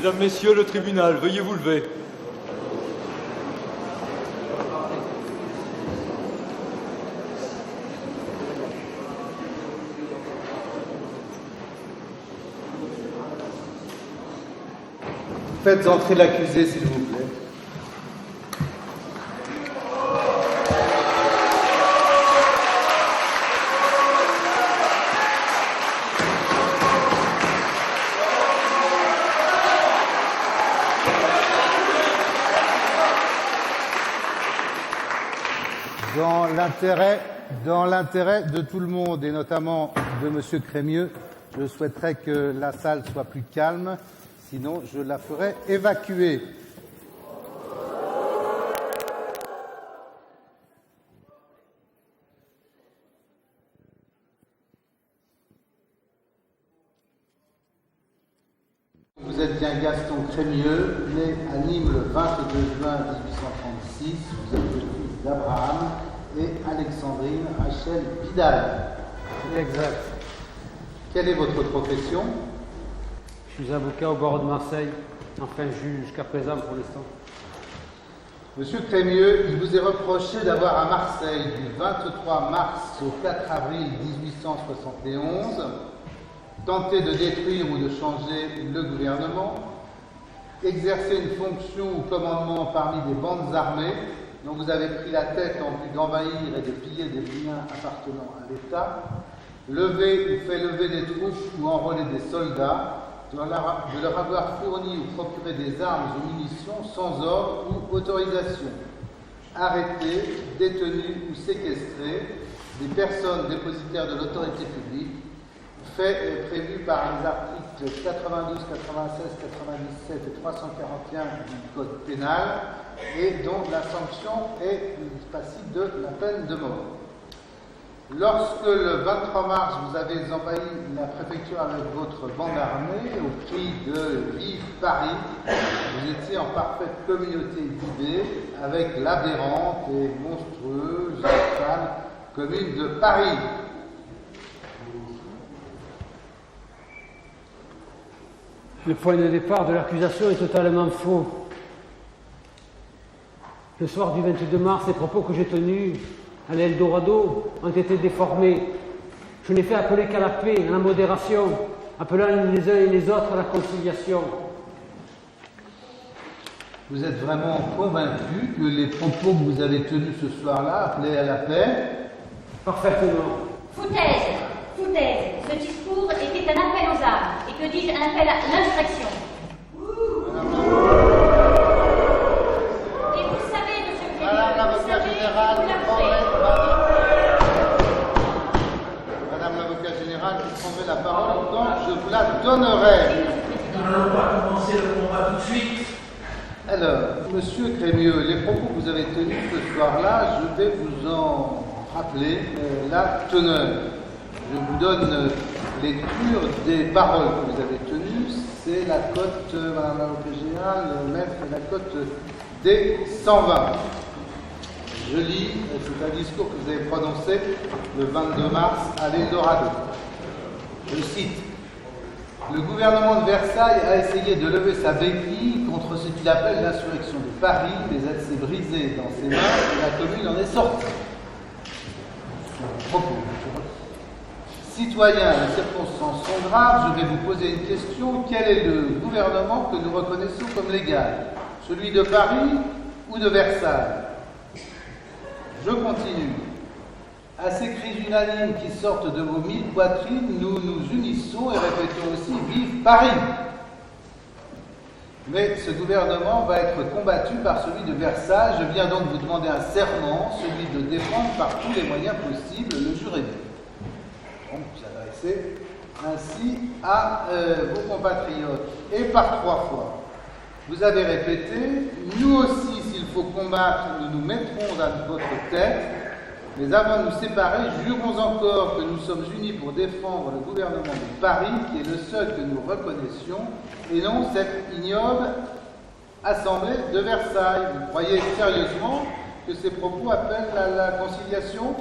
Mesdames, Messieurs, le tribunal, veuillez vous lever. Faites entrer l'accusé, s'il vous plaît. Dans l'intérêt de tout le monde, et notamment de M. Crémieux, je souhaiterais que la salle soit plus calme, sinon je la ferai évacuer. Vous êtes bien Gaston Crémieux, né à Nîmes le 22 juin 1836. Vous êtes le fils d'Abraham et Alexandrine Rachel Vidal. Exact. Quelle est votre profession? Je suis avocat au barreau de Marseille, enfin juge jusqu'à présent pour l'instant. Monsieur Crémieux, il vous est reproché d'avoir à Marseille du 23 mars au 4 avril 1871 tenté de détruire ou de changer le gouvernement, exercer une fonction ou commandement parmi des bandes armées dont vous avez pris la tête en vue d'envahir et de piller des biens appartenant à l'État, lever ou fait lever des troupes ou enrôler des soldats, de leur avoir fourni ou procuré des armes ou munitions sans ordre ou autorisation, arrêter, détenir ou séquestrer des personnes dépositaires de l'autorité publique, fait prévu par les articles 92, 96, 97 et 341 du Code pénal et dont la sanction est passible de la peine de mort. Lorsque le 23 mars, vous avez envahi la préfecture avec votre bande armée au cri de Vive Paris, vous étiez en parfaite communauté d'idées avec l'aberrante et monstrueuse infâme commune de Paris. Le point de départ de l'accusation est totalement faux. Le soir du 22 mars, les propos que j'ai tenus à l'Eldorado ont été déformés. Je n'ai fait appeler qu'à la paix, à la modération, appelant les uns et les autres à la conciliation. Vous êtes vraiment convaincu que les propos que vous avez tenus ce soir-là appelaient à la paix? Parfaitement. Foutaise, foutaise. Ce discours était un appel aux armes, et que dis-je, un appel à l'insurrection. Et vous savez, monsieur le président, Madame l'avocat général, Madame l'avocat général, vous prendrez la parole quand je vous la donnerai. Nous n'allons pas commencer le combat tout de suite. Alors, monsieur Crémieux, les propos que vous avez tenus ce soir-là, je vais vous en rappeler la teneur. Je vous donne lecture des paroles que vous avez tenues. C'est la cote, Madame l'avocat général, maître, la cote des 120. Je lis, c'est un discours que vous avez prononcé le 22 mars à l'Eldorado. Je cite: « Le gouvernement de Versailles a essayé de lever sa béquille contre ce qu'il appelle l'insurrection de Paris, mais elle s'est brisée dans ses mains et la commune en est sortie. » Propos. Citoyens, les circonstances sont graves, je vais vous poser une question. Quel est le gouvernement que nous reconnaissons comme légal? Celui de Paris ou de Versailles? Je continue. À ces cris unanimes qui sortent de vos 1000 poitrines, nous nous unissons et répétons aussi « Vive Paris !» Mais ce gouvernement va être combattu par celui de Versailles. Je viens donc vous demander un serment, celui de défendre par tous les moyens possibles le juré. Donc vous adressez ainsi à vos compatriotes. Et par 3 fois, vous avez répété « Nous aussi, s'il faut combattre, nous nous mettrons à votre tête. Mais avant de nous séparer, jurons encore que nous sommes unis pour défendre le gouvernement de Paris, qui est le seul que nous reconnaissions, et non cette ignoble assemblée de Versailles. » Vous croyez sérieusement que ces propos appellent à la conciliation?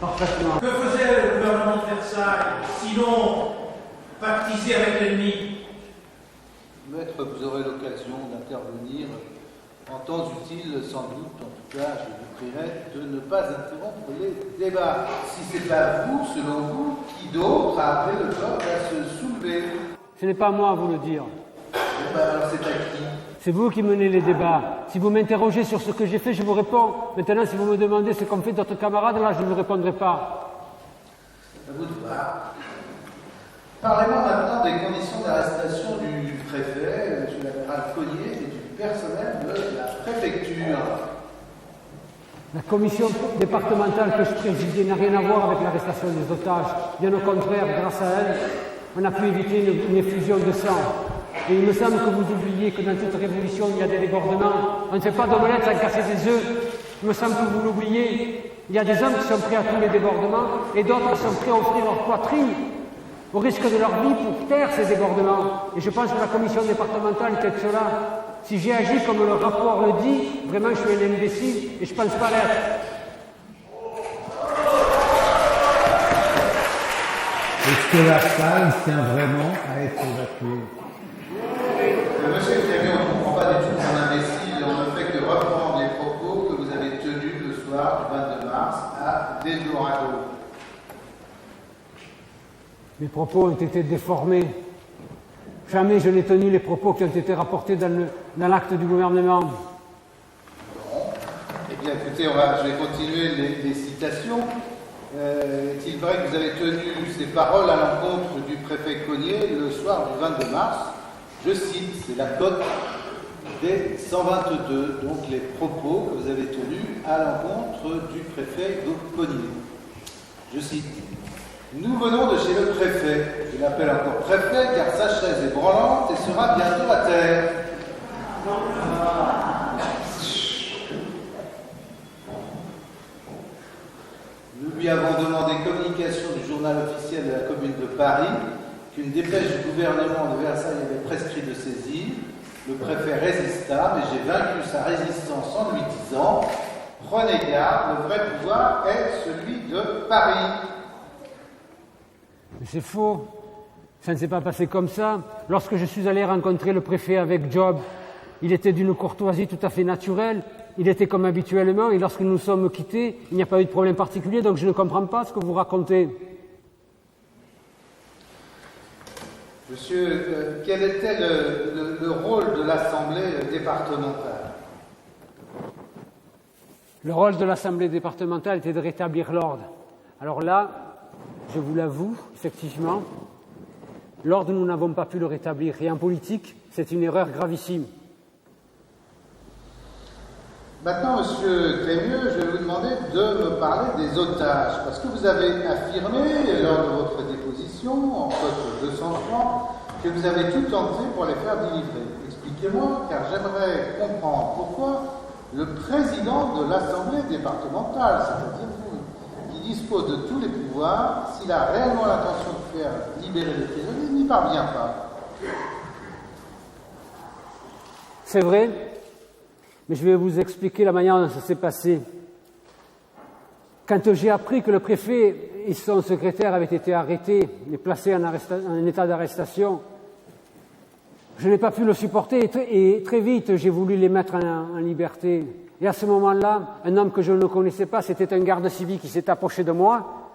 Parfaitement. Que faisait le gouvernement de Versailles, sinon pactiser avec l'ennemi? peut-être vous aurez l'occasion d'intervenir en temps utile, sans doute. En tout cas, je vous prierai de ne pas interrompre les débats. Si ce n'est pas vous, selon vous, qui d'autre a appelé le peuple à se soulever? Ce n'est pas moi à vous le dire. Alors c'est à qui? C'est vous qui menez les débats. Si vous m'interrogez sur ce que j'ai fait, je vous réponds. Maintenant, si vous me demandez ce qu'ont fait d'autres camarades, là, je ne vous répondrai pas. À vous de voir. Parlez-moi maintenant des conditions d'arrestation du préfet, du général Cognier et du personnel de la préfecture. La commission départementale que je présidais n'a rien à voir avec l'arrestation des otages. Bien au contraire, grâce à elle, on a pu éviter une effusion de sang. Et il me semble que vous oubliez que dans toute révolution, il y a des débordements. On ne fait pas d'omelette sans casser des œufs. Il me semble que vous l'oubliez. Il y a des hommes qui sont prêts à tous les débordements et d'autres qui sont prêts à offrir leur poitrine au risque de leur vie pour taire ces débordements. Et je pense que la commission départementale est peut-être cela. Si j'ai agi comme le rapport le dit, vraiment je suis un imbécile et je ne pense pas l'être. Est-ce que la salle tient vraiment à être évacuée? Monsieur Crémieux, on ne comprend pas du tout qu'un imbécile, on ne fait que reprendre les propos que vous avez tenus le soir du 22 mars à Eldorado. Mes propos ont été déformés. Jamais je n'ai tenu les propos qui ont été rapportés dans l'acte du gouvernement. Bon. Eh bien, écoutez, je vais continuer les citations. Est-il vrai que vous avez tenu ces paroles à l'encontre du préfet Cognier le soir du 22 mars? Je cite, c'est la cote des 122, donc les propos que vous avez tenus à l'encontre du préfet Cognier. Je cite. Nous venons de chez le préfet. Je l'appelle encore préfet car sa chaise est branlante et sera bientôt à terre. Nous lui avons demandé communication du journal officiel de la commune de Paris qu'une dépêche du gouvernement de Versailles avait prescrit de saisir. Le préfet résista, mais j'ai vaincu sa résistance en lui disant « Prenez garde, le vrai pouvoir est celui de Paris ». Mais c'est faux. Ça ne s'est pas passé comme ça. Lorsque je suis allé rencontrer le préfet avec Job, il était d'une courtoisie tout à fait naturelle. Il était comme habituellement. Et lorsque nous sommes quittés, il n'y a pas eu de problème particulier. Donc je ne comprends pas ce que vous racontez. Monsieur, quel était le rôle de l'Assemblée départementale? Le rôle de l'Assemblée départementale était de rétablir l'ordre. Alors là, je vous l'avoue, effectivement, l'ordre, nous n'avons pas pu le rétablir. Et en politique, c'est une erreur gravissime. Maintenant, Monsieur Crémieux, je vais vous demander de me parler des otages, parce que vous avez affirmé, lors de votre déposition, en code 203, que vous avez tout tenté pour les faire délivrer. Expliquez-moi, car j'aimerais comprendre pourquoi le président de l'Assemblée départementale, c'est-à-dire vous, qui dispose de tous les pouvoirs, s'il a réellement l'intention de faire libérer les prisonniers, il n'y parvient pas. C'est vrai, mais je vais vous expliquer la manière dont ça s'est passé. Quand j'ai appris que le préfet et son secrétaire avaient été arrêtés et placés en état d'arrestation, je n'ai pas pu le supporter et très vite j'ai voulu les mettre en liberté. Et à ce moment-là, un homme que je ne connaissais pas, c'était un garde civil qui s'est approché de moi.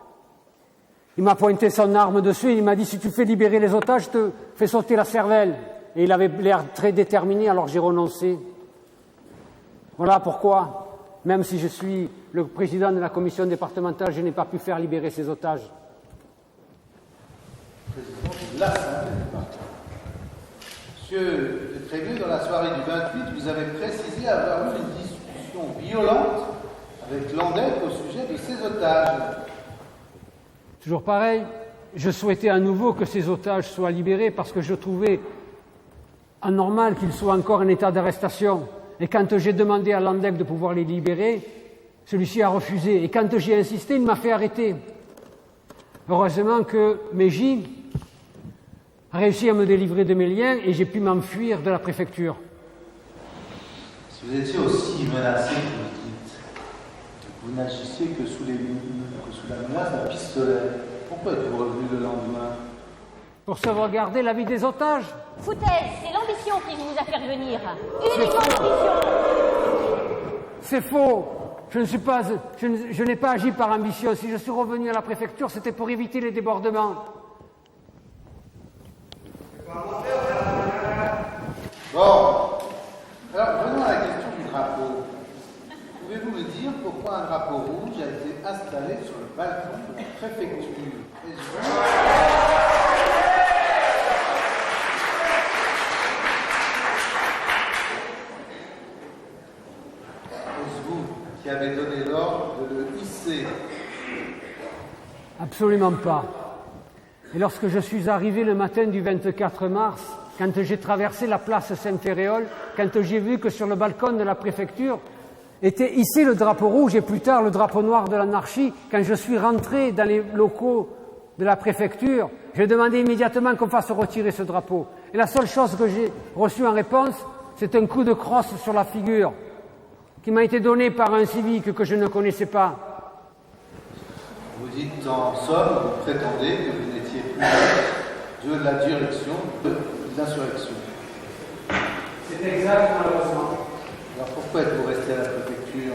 Il m'a pointé son arme dessus et il m'a dit « Si tu fais libérer les otages, je te fais sauter la cervelle ». Et il avait l'air très déterminé, alors j'ai renoncé. Voilà pourquoi, même si je suis le président de la commission départementale, je n'ai pas pu faire libérer ces otages. Président de l'Assemblée départementale. Monsieur Crémieux, dans la soirée du 28, vous avez précisé avoir eu une discussion violente avec Landec au sujet de ces otages. Toujours pareil, je souhaitais à nouveau que ces otages soient libérés parce que je trouvais anormal qu'ils soient encore en état d'arrestation. Et quand j'ai demandé à Landec de pouvoir les libérer, celui-ci a refusé. Et quand j'ai insisté, il m'a fait arrêter. Heureusement que Meji a réussi à me délivrer de mes liens et j'ai pu m'enfuir de la préfecture. Si vous étiez aussi menacé que vous dites, vous n'agissiez que sous la menace d'un pistolet, pourquoi êtes-vous revenu le lendemain? Pour sauvegarder la vie des otages. Foutaise, c'est l'ambition qui vous a fait venir. Uniquement l'ambition. C'est faux. Je n'ai pas agi par ambition. Si je suis revenu à la préfecture, c'était pour éviter les débordements. Bon, alors venons à la question du drapeau. Pouvez-vous me dire pourquoi un drapeau rouge a été installé sur le balcon de la préfecture? Est-ce vous qui avez donné l'ordre de le hisser? Absolument pas. Et lorsque je suis arrivé le matin du 24 mars, quand j'ai traversé la place Saint-Féréol, quand j'ai vu que sur le balcon de la préfecture était hissé le drapeau rouge et plus tard le drapeau noir de l'anarchie, quand je suis rentré dans les locaux de la préfecture, j'ai demandé immédiatement qu'on fasse retirer ce drapeau. Et la seule chose que j'ai reçue en réponse, c'est un coup de crosse sur la figure qui m'a été donné par un civique que je ne connaissais pas. Vous dites en somme, vous prétendez que vous n'étiez plus de la direction de l'insurrection. C'est exact, malheureusement. Alors pourquoi êtes-vous resté à la préfecture?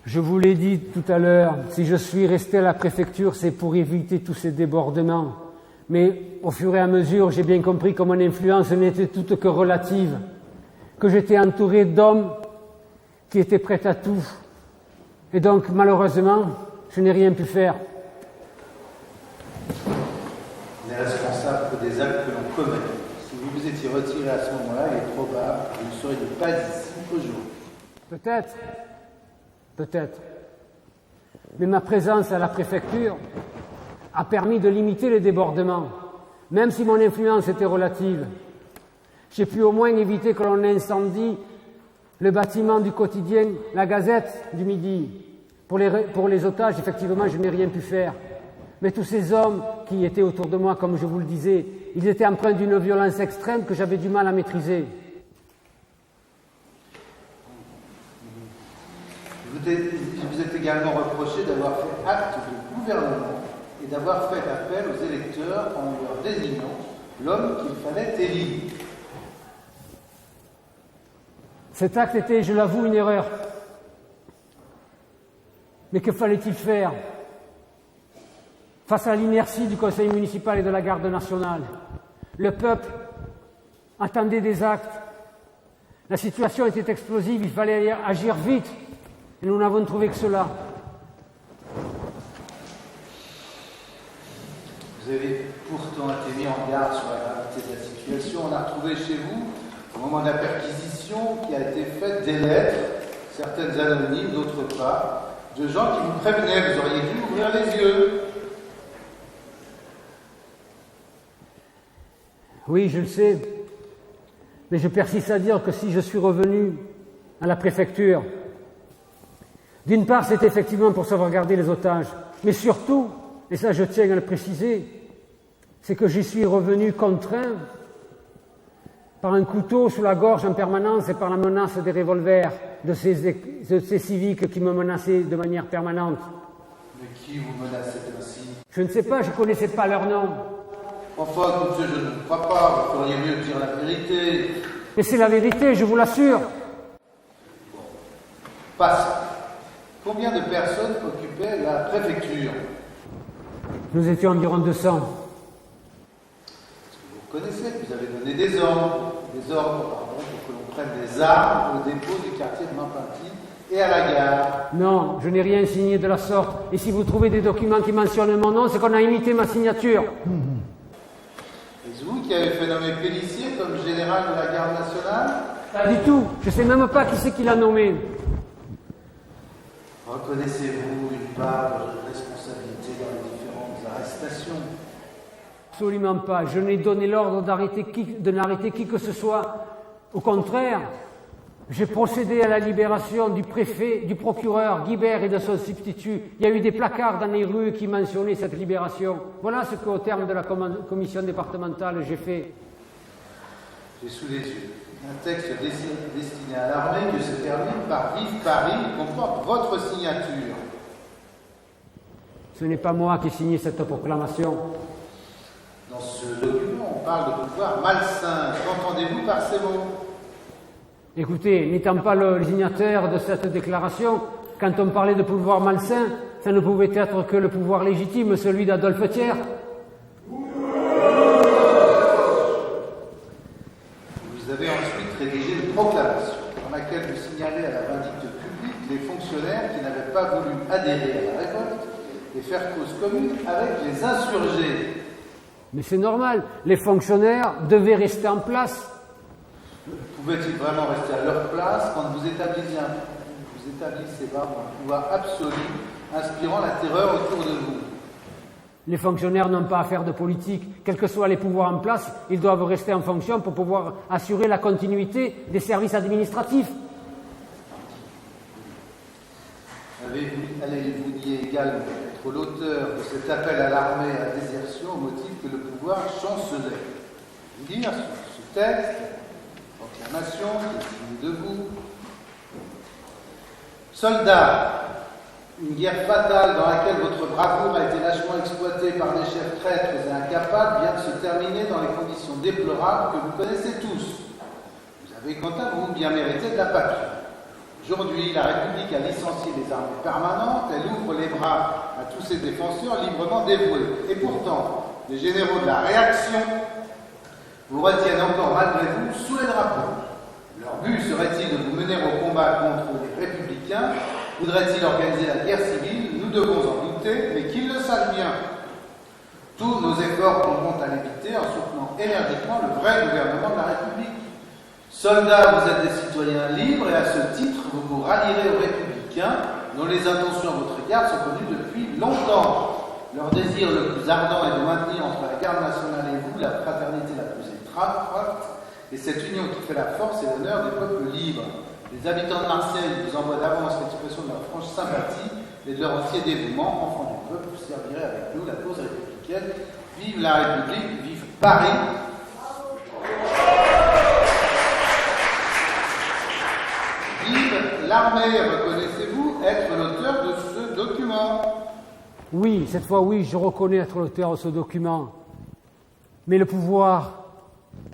Je vous l'ai dit tout à l'heure, si je suis resté à la préfecture, c'est pour éviter tous ces débordements. Mais au fur et à mesure, j'ai bien compris que mon influence n'était toute que relative, que j'étais entouré d'hommes qui étaient prêts à tout. Et donc, malheureusement, je n'ai rien pu faire. On est responsable des actes que l'on commet. Si vous vous étiez retiré à ce moment-là, il est probable que vous ne seriez pas ici aujourd'hui. Peut-être. Peut-être. Mais ma présence à la préfecture a permis de limiter les débordements, même si mon influence était relative. J'ai pu au moins éviter que l'on incendie le bâtiment du quotidien, la Gazette du Midi. Pour les otages, effectivement, je n'ai rien pu faire. Mais tous ces hommes qui étaient autour de moi, comme je vous le disais, ils étaient empreints d'une violence extrême que j'avais du mal à maîtriser. Vous êtes également reproché d'avoir fait acte de gouvernement et d'avoir fait appel aux électeurs en leur désignant l'homme qu'il fallait élire. Cet acte était, je l'avoue, une erreur. Mais que fallait-il faire face à l'inertie du conseil municipal et de la garde nationale? Le peuple attendait des actes. La situation était explosive, il fallait agir vite. Et nous n'avons trouvé que cela. Vous avez pourtant été mis en garde sur la gravité de la situation. On a retrouvé chez vous, au moment de la perquisition, qui a été faite des lettres, certaines anonymes, d'autres pas, de gens qui vous prévenaient. Vous auriez dû ouvrir les yeux. Oui, je le sais. Mais je persiste à dire que si je suis revenu à la préfecture, d'une part, c'est effectivement pour sauvegarder les otages, mais surtout, et ça je tiens à le préciser, c'est que j'y suis revenu contraint par un couteau sous la gorge en permanence et par la menace des revolvers de ces civiques qui me menaçaient de manière permanente. Mais qui vous menaçait ainsi? Je ne sais pas, je ne connaissais pas leur nom. Enfin, écoutez, je ne crois pas, vous feriez mieux de dire la vérité. Mais c'est la vérité, je vous l'assure. Passons. Combien de personnes occupaient la préfecture? Nous étions environ 200. Est-ce que vous reconnaissez que vous avez donné des ordres pour que l'on prenne des armes au dépôt du quartier de Mampinty et à la gare? Non, je n'ai rien signé de la sorte. Et si vous trouvez des documents qui mentionnent mon nom, c'est qu'on a imité ma signature. Est-ce vous qui avez fait nommer Pélissier comme général de la garde nationale? Pas du tout. Je ne sais même pas qui c'est qui l'a nommé. Reconnaissez-vous une part de responsabilité dans les différentes arrestations? Absolument pas. Je n'ai donné l'ordre de n'arrêter qui que ce soit. Au contraire, j'ai procédé à la libération du préfet, du procureur Guibert et de son substitut. Il y a eu des placards dans les rues qui mentionnaient cette libération. Voilà ce qu'au terme de la commission départementale j'ai fait. J'ai sous les yeux un texte destiné à l'armée qui se termine par Vive Paris et comporte votre signature. Ce n'est pas moi qui ai signé cette proclamation. Dans ce document, on parle de pouvoir malsain. Qu'entendez-vous par ces mots? Écoutez, n'étant pas le signataire de cette déclaration, quand on parlait de pouvoir malsain, ça ne pouvait être que le pouvoir légitime, celui d'Adolphe Thiers. Vous avez ensuite rédigé une proclamation dans laquelle vous signalez à la vindicte publique les fonctionnaires qui n'avaient pas voulu adhérer à la révolte et faire cause commune avec les insurgés. Mais c'est normal, les fonctionnaires devaient rester en place. Pouvaient-ils vraiment rester à leur place quand vous établissez un pouvoir absolu inspirant la terreur autour de vous? Les fonctionnaires n'ont pas à faire de politique. Quels que soient les pouvoirs en place, ils doivent rester en fonction pour pouvoir assurer la continuité des services administratifs. Allez-vous nier également être l'auteur de cet appel à l'armée à la désertion au motif que le pouvoir chancelait? Lire ce texte, proclamation qui est signée de vous. Soldats, une guerre fatale dans laquelle votre bravoure a été lâchement exploitée par des chefs traîtres et incapables vient de se terminer dans les conditions déplorables que vous connaissez tous. Vous avez quant à vous bien mérité de la patrie. Aujourd'hui, la République a licencié les armées permanentes, elle ouvre les bras à tous ses défenseurs librement dévoués. Et pourtant, les généraux de la réaction vous retiennent encore malgré vous sous les drapeaux. Leur but serait-il de vous mener au combat contre les républicains? Voudraient-ils organiser la guerre civile? Nous devons en douter, mais qu'ils le sachent bien. Tous nos efforts tomberont à l'éviter en soutenant énergiquement le vrai gouvernement de la République. Soldats, vous êtes des citoyens libres et à ce titre, vous vous rallierez aux républicains dont les intentions à votre égard sont connues depuis longtemps. Leur désir le plus ardent est de maintenir entre la garde nationale et vous la fraternité la plus étroite, et cette union qui fait la force et l'honneur des peuples libres. Les habitants de Marseille vous envoient d'avance l'expression de leur franche sympathie et de leur entier dévouement. Enfants du peuple, vous servirez avec nous la cause républicaine. Vive la République, vive Paris. Vive l'armée. Reconnaissez-vous être l'auteur de ce document? Oui, cette fois oui, je reconnais être l'auteur de ce document. Mais le pouvoir,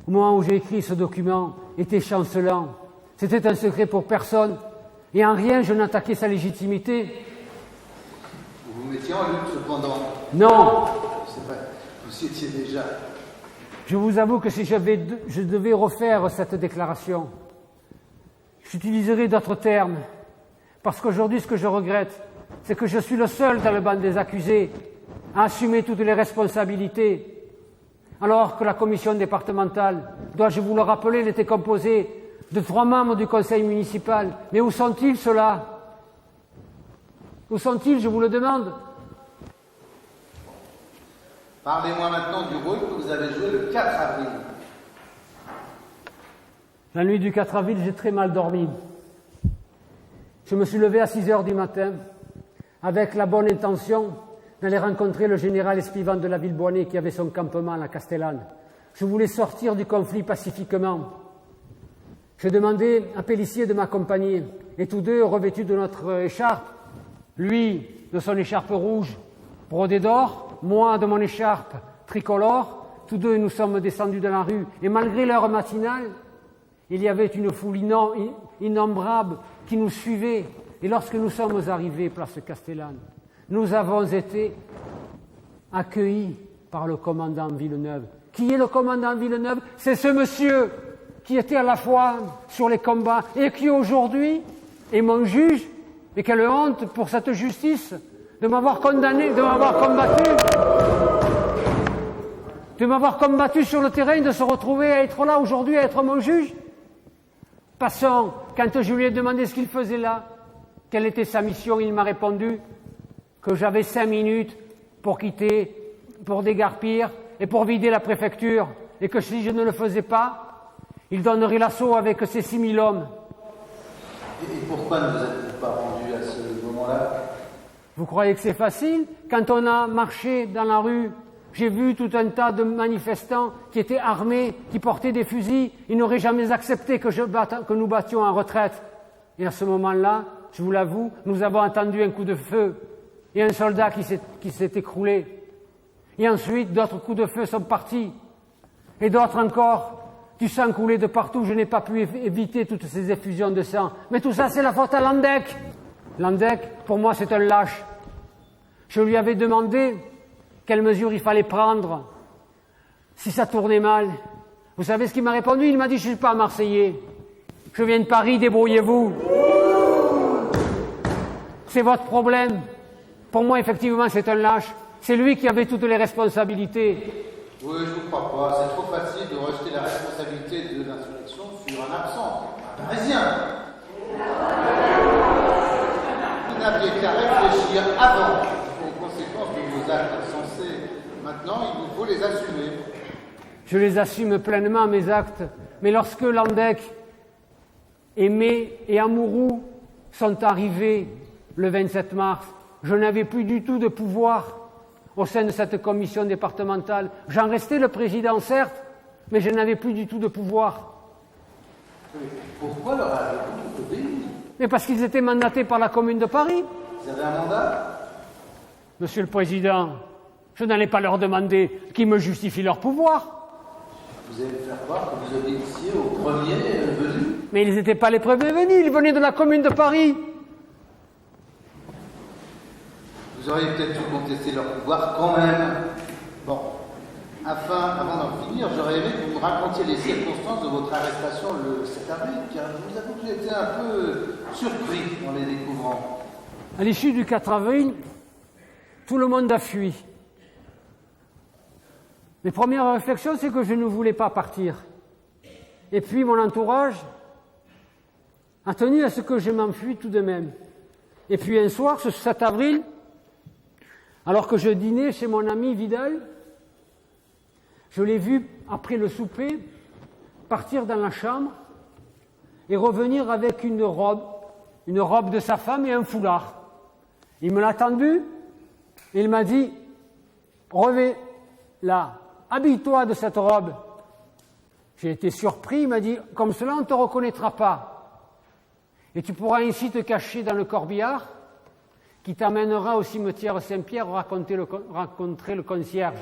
au moment où j'ai écrit ce document, était chancelant. C'était un secret pour personne, et en rien je n'attaquais sa légitimité. Vous vous mettiez en lutte cependant? Non. C'est vrai, vous y étiez déjà. Je vous avoue que si je devais refaire cette déclaration, j'utiliserais d'autres termes, parce qu'aujourd'hui ce que je regrette, c'est que je suis le seul dans le banc des accusés à assumer toutes les responsabilités, alors que la commission départementale, dois-je vous le rappeler, elle était composée de 3 membres du conseil municipal. Mais où sont-ils, ceux-là? Où sont-ils, je vous le demande? Parlez-moi maintenant du rôle que vous avez joué le 4 avril. La nuit du 4 avril, j'ai très mal dormi. Je me suis levé à 6 heures du matin, avec la bonne intention d'aller rencontrer le général Espivent de la Villeboinnet qui avait son campement à la Castellane. Je voulais sortir du conflit pacifiquement. Je demandais à Pélissier de m'accompagner, et tous deux, revêtus de notre écharpe, lui de son écharpe rouge brodée d'or, moi de mon écharpe tricolore, tous deux nous sommes descendus dans la rue, et malgré l'heure matinale, il y avait une foule innombrable qui nous suivait, et lorsque nous sommes arrivés place Castellane, nous avons été accueillis par le commandant Villeneuve. Qui est le commandant Villeneuve? C'est ce monsieur qui était à la fois sur les combats et qui aujourd'hui est mon juge. Et quelle honte pour cette justice de m'avoir condamné, de m'avoir combattu sur le terrain, de se retrouver à être là aujourd'hui, à être mon juge. Passons, quand je lui ai demandé ce qu'il faisait là, quelle était sa mission, il m'a répondu que j'avais 5 minutes pour quitter, pour dégarpir et pour vider la préfecture, et que si je ne le faisais pas, il donnerait l'assaut avec ses 6000 hommes. Et pourquoi ne vous êtes-vous pas rendu à ce moment-là? Vous croyez que c'est facile? Quand on a marché dans la rue, j'ai vu tout un tas de manifestants qui étaient armés, qui portaient des fusils. Ils n'auraient jamais accepté que nous battions en retraite. Et à ce moment-là, je vous l'avoue, nous avons entendu un coup de feu et un soldat qui s'est écroulé. Et ensuite, d'autres coups de feu sont partis. Et d'autres encore. Du sang coulait de partout. Je n'ai pas pu éviter toutes ces effusions de sang. Mais tout ça, c'est la faute à Landec. Landec, pour moi, c'est un lâche. Je lui avais demandé quelles mesures il fallait prendre si ça tournait mal. Vous savez ce qu'il m'a répondu? Il m'a dit, je ne suis pas Marseillais. Je viens de Paris, débrouillez-vous. C'est votre problème. Pour moi, effectivement, c'est un lâche. C'est lui qui avait toutes les responsabilités. Oui, je ne vous crois pas. C'est trop facile de rejeter la responsabilité de l'insurrection sur un absent, un Parisien. Vous n'aviez qu'à réfléchir avant aux conséquences de vos actes insensés. Maintenant, il vous faut les assumer. Je les assume pleinement, mes actes. Mais lorsque Landec, Aimé et Amouroux sont arrivés le 27 mars, je n'avais plus du tout de pouvoir au sein de cette commission départementale. J'en restais le président, certes, mais je n'avais plus du tout de pouvoir. Pourquoi leur avez-vous obéi? Mais parce qu'ils étaient mandatés par la Commune de Paris. Vous avez un mandat? Monsieur le Président, je n'allais pas leur demander qu'ils me justifient leur pouvoir. Vous allez me faire croire que vous obéissiez aux premiers venus? Mais ils n'étaient pas les premiers venus, ils venaient de la Commune de Paris. Vous auriez peut-être dû contester leur pouvoir quand même. Bon, avant d'en finir, j'aurais aimé que vous me racontiez les circonstances de votre arrestation le 7 avril, car je vous avoue que j'ai été un peu surpris en les découvrant. À l'issue du 4 avril, tout le monde a fui. Mes premières réflexions, c'est que je ne voulais pas partir. Et puis mon entourage a tenu à ce que je m'enfuis tout de même. Et puis un soir, ce 7 avril, alors que je dînais chez mon ami Vidal, je l'ai vu, après le souper, partir dans la chambre et revenir avec une robe de sa femme et un foulard. Il me l'a tendu et il m'a dit « Revais là, habille-toi de cette robe ». J'ai été surpris, il m'a dit « Comme cela, on ne te reconnaîtra pas. Et tu pourras ainsi te cacher dans le corbillard qui t'amènera au cimetière Saint-Pierre rencontrer le concierge. »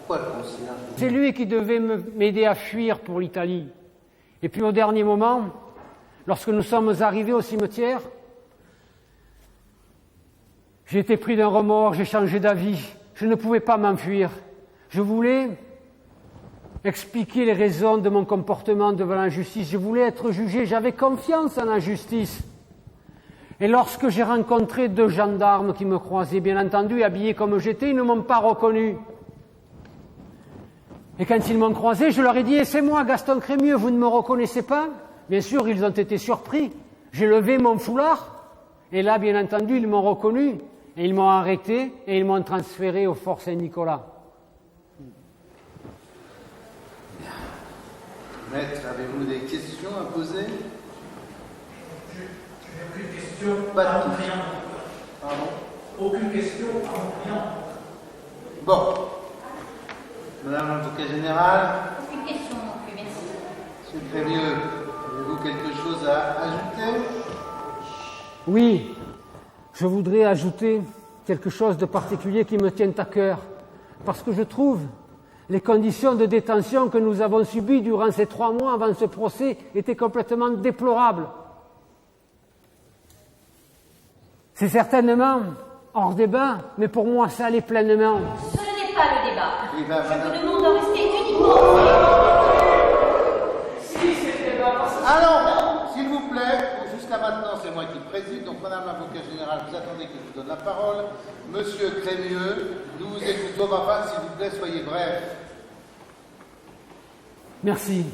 Pourquoi le concierge? C'est lui qui devait m'aider à fuir pour l'Italie. Et puis au dernier moment, lorsque nous sommes arrivés au cimetière, j'ai été pris d'un remords, j'ai changé d'avis. Je ne pouvais pas m'enfuir. Je voulais expliquer les raisons de mon comportement devant la justice. Je voulais être jugé, j'avais confiance en la justice. Et lorsque j'ai rencontré 2 gendarmes qui me croisaient, bien entendu, habillés comme j'étais, ils ne m'ont pas reconnu. Et quand ils m'ont croisé, je leur ai dit « C'est moi, Gaston Crémieux, vous ne me reconnaissez pas ?» Bien sûr, ils ont été surpris. J'ai levé mon foulard, et là, bien entendu, ils m'ont reconnu, et ils m'ont arrêté, et ils m'ont transféré au Fort Saint-Nicolas. Maître, avez-vous des questions à poser? Je n'ai aucune question Pas de à mon tout. client. Pardon? Aucune question à mon client. Bon. Madame l'avocat général, Aucune question non plus, merci. Monsieur Crémieux, avez-vous quelque chose à ajouter? Oui, je voudrais ajouter quelque chose de particulier qui me tient à cœur, parce que je trouve les conditions de détention que nous avons subies durant ces 3 mois avant ce procès étaient complètement déplorables. C'est certainement hors débat, mais pour moi ça l'est pleinement. Ce n'est pas le débat. Oui, ben, Je madame. vous demande d'en rester uniquement. Alors, s'il vous plaît, jusqu'à maintenant, c'est moi qui préside, donc madame l'avocat général, vous attendez que je vous donne la parole. Monsieur Crémieux, nous vous écoutons, enfin, s'il vous plaît, soyez bref. Merci.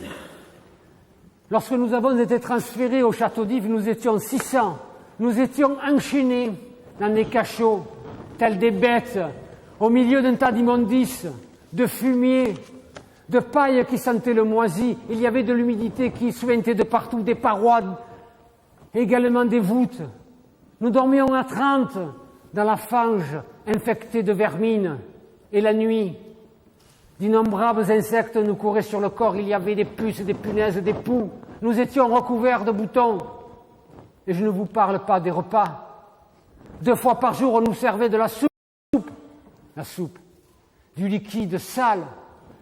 Lorsque nous avons été transférés au château d'If, nous étions 600. Nous étions enchaînés dans des cachots, tels des bêtes, au milieu d'un tas d'immondices, de fumier, de paille qui sentait le moisi. Il y avait de l'humidité qui suintait de partout, des parois, également des voûtes. Nous dormions à 30 dans la fange infectée de vermine. Et la nuit, d'innombrables insectes nous couraient sur le corps. Il y avait des puces, des punaises, des poux. Nous étions recouverts de boutons. Et je ne vous parle pas des repas. 2 fois par jour, on nous servait de la soupe. La soupe. du liquide sale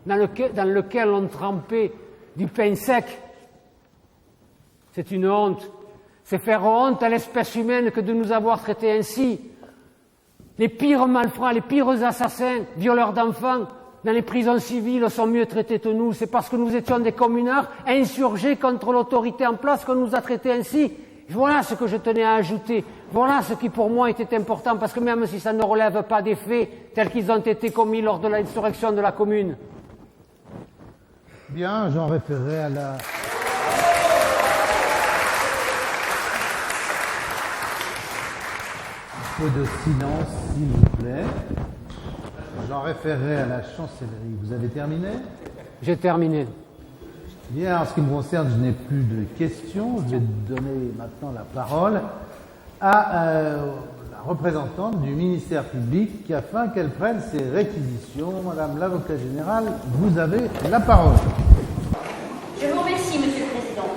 dans lequel on trempait du pain sec. C'est une honte. C'est faire honte à l'espèce humaine que de nous avoir traités ainsi. Les pires malfrats, les pires assassins, violeurs d'enfants, dans les prisons civiles sont mieux traités que nous. C'est parce que nous étions des communards insurgés contre l'autorité en place qu'on nous a traités ainsi. Voilà ce que je tenais à ajouter. Voilà ce qui pour moi était important, parce que même si ça ne relève pas des faits tels qu'ils ont été commis lors de l'insurrection de la Commune. Bien, j'en référerai à la... Un peu de silence, s'il vous plaît. J'en référerai à la chancellerie. Vous avez terminé? J'ai terminé. Bien, en ce qui me concerne, je n'ai plus de questions. Je vais donner maintenant la parole à la représentante du ministère public afin qu'elle prenne ses réquisitions. Madame l'avocat général, vous avez la parole. Je vous remercie, Monsieur le Président.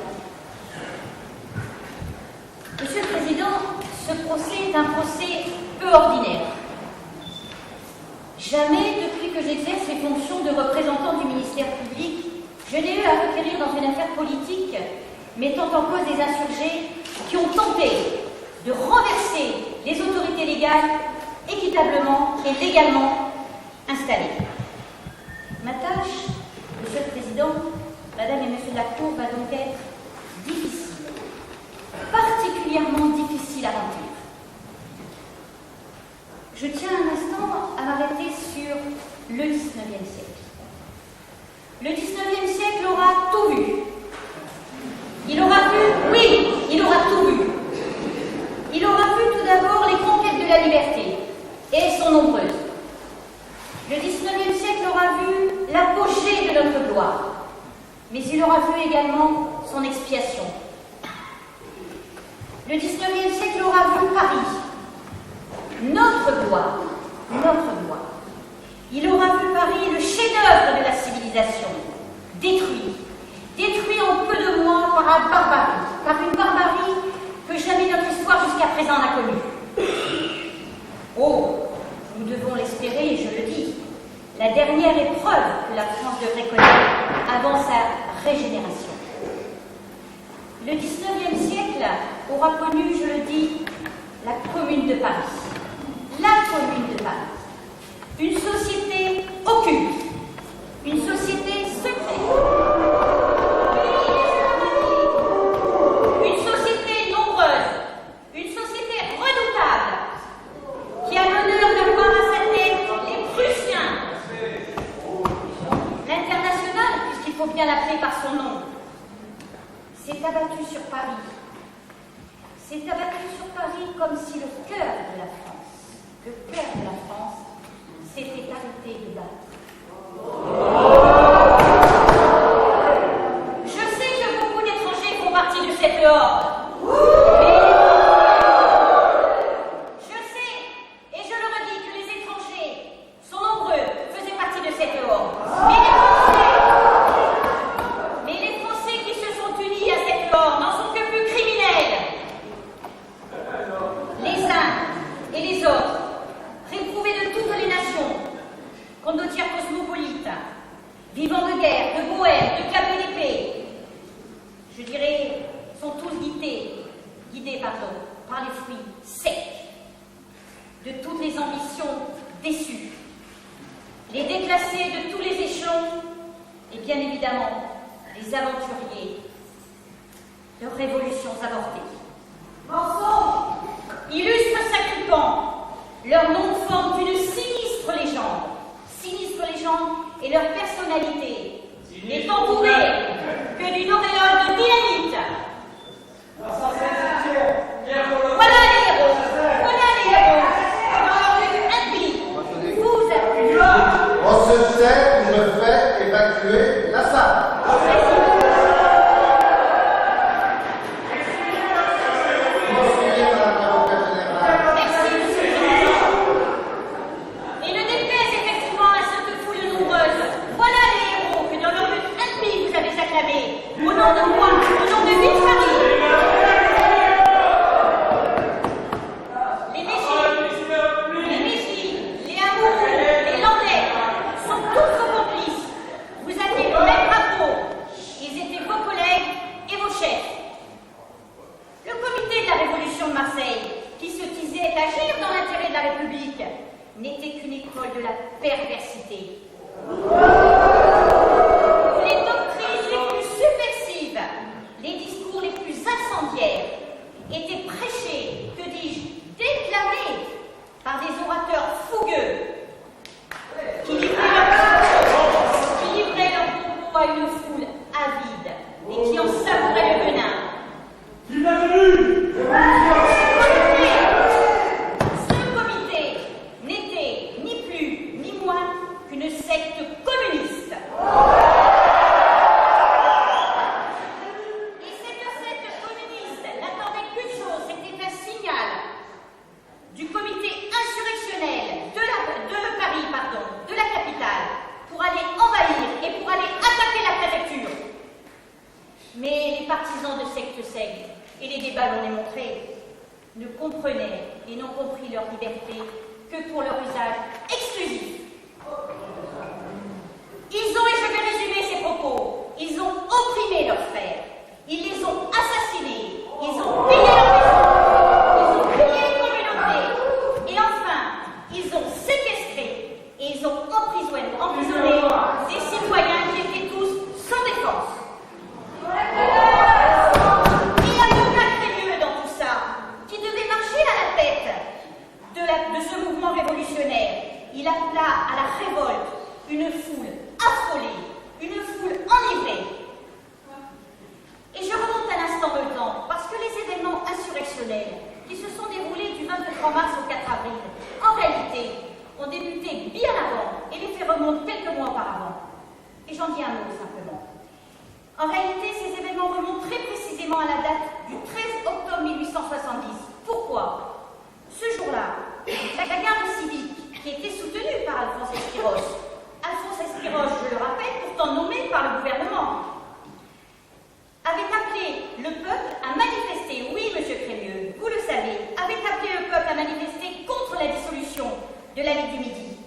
Monsieur le Président, ce procès est un procès peu ordinaire. Jamais, depuis que j'exerce les fonctions de représentant du ministère public, je n'ai eu à requérir dans une affaire politique mettant en cause des insurgés qui ont tenté de renverser les autorités légales équitablement et légalement installées. Ma tâche, Monsieur le Président, Madame et Monsieur de la Cour, va donc être difficile, particulièrement difficile à remplir. Je tiens un instant à m'arrêter sur le XIXe siècle. Le XIXe siècle aura tout vu. Il aura vu, oui, il aura tout vu. Il aura vu tout d'abord les conquêtes de la liberté, et elles sont nombreuses. Le XIXe siècle aura vu l'apogée de notre gloire, mais il aura vu également son expiation. Le XIXe siècle aura vu Paris, notre gloire, notre gloire. Il aura vu Paris, le chef-d'œuvre de la civilisation, détruit en peu de mois par une barbarie que jamais notre histoire jusqu'à présent n'a connue. Oh, nous devons l'espérer, je le dis, la dernière épreuve que la France devrait connaître avant sa régénération. Le XIXe siècle aura connu, je le dis, la Commune de Paris. La Commune de Paris. Une société occulte, une société secrète, une société nombreuse, une société redoutable, qui a l'honneur d'avoir à sa tête les Prussiens. L'international, puisqu'il faut bien l'appeler par son nom, s'est abattu sur Paris. S'est abattu sur Paris comme si le cœur de la France, s'était arrêté de battre. Je sais que beaucoup d'étrangers font partie de cette horde. Mais je sais, et je le redis, que les étrangers sont nombreux, faisaient partie de cette horde. Mais les Français qui se sont unis à cette horde n'en sont que plus criminels. Les uns et les autres, réprouvés de toutes les nations, condottières cosmopolites, vivants de guerre, de bohème, de cap et d'épée, je dirais, sont tous guidés par les fruits secs de toutes les ambitions déçues, les déclassés de tous les échelons et bien évidemment les aventuriers de révolutions avortées. Mensonges, illustres sacripants, leur nom forme une sinistre légende et leur personnalité n'est entourée que d'une auréole de dynamite. Voilà les héros, dans leur but impie, vous appuyez. On se sait où je fais évacuer la salle. Au nom de moi, au nom de Victor perversité. Les doctrines les plus subversives, les discours les plus incendiaires étaient prêchés, que dis-je, déclamés par des orateurs fougueux qui livraient leurs propos à une foule avide et qui en savouraient le venin. Ce comité n'était ni plus ni moins qu'une secte communiste. Et cette secte communiste n'attendait qu'une chose, c'était un signal du comité insurrectionnel de la capitale, pour aller envahir et pour aller attaquer la préfecture. Mais les partisans de secte et les débats l'ont démontré, ne comprenaient et n'ont compris leur liberté que pour leur usage exclusif. Ils ont, et je vais résumer ces propos, ils ont opprimé leurs frères, ils les ont assassinés, ils ont pillé leurs maisons, ils ont pillé les communautés, et enfin, ils ont séquestré et ils ont emprisonné des citoyens qui étaient tous sans défense. De ce mouvement révolutionnaire, il appela à la révolte une foule affolée, une foule enivrée. Et je remonte un instant le temps, parce que les événements insurrectionnels qui se sont déroulés du 23 mars au 4 avril, en réalité, ont débuté bien avant, et les faits remontent quelques mois auparavant. Et j'en dis un mot simplement. En réalité, ces événements remontent très précisément à la date du 13 octobre 1870. Pourquoi ? Ce jour-là, la garde civique, qui était soutenue par Alphonse Esquiroche, je le rappelle, pourtant nommé par le gouvernement, avait appelé le peuple à manifester, oui, monsieur Crémieux, vous le savez, avait appelé le peuple à manifester contre la dissolution de la Ligue du Midi.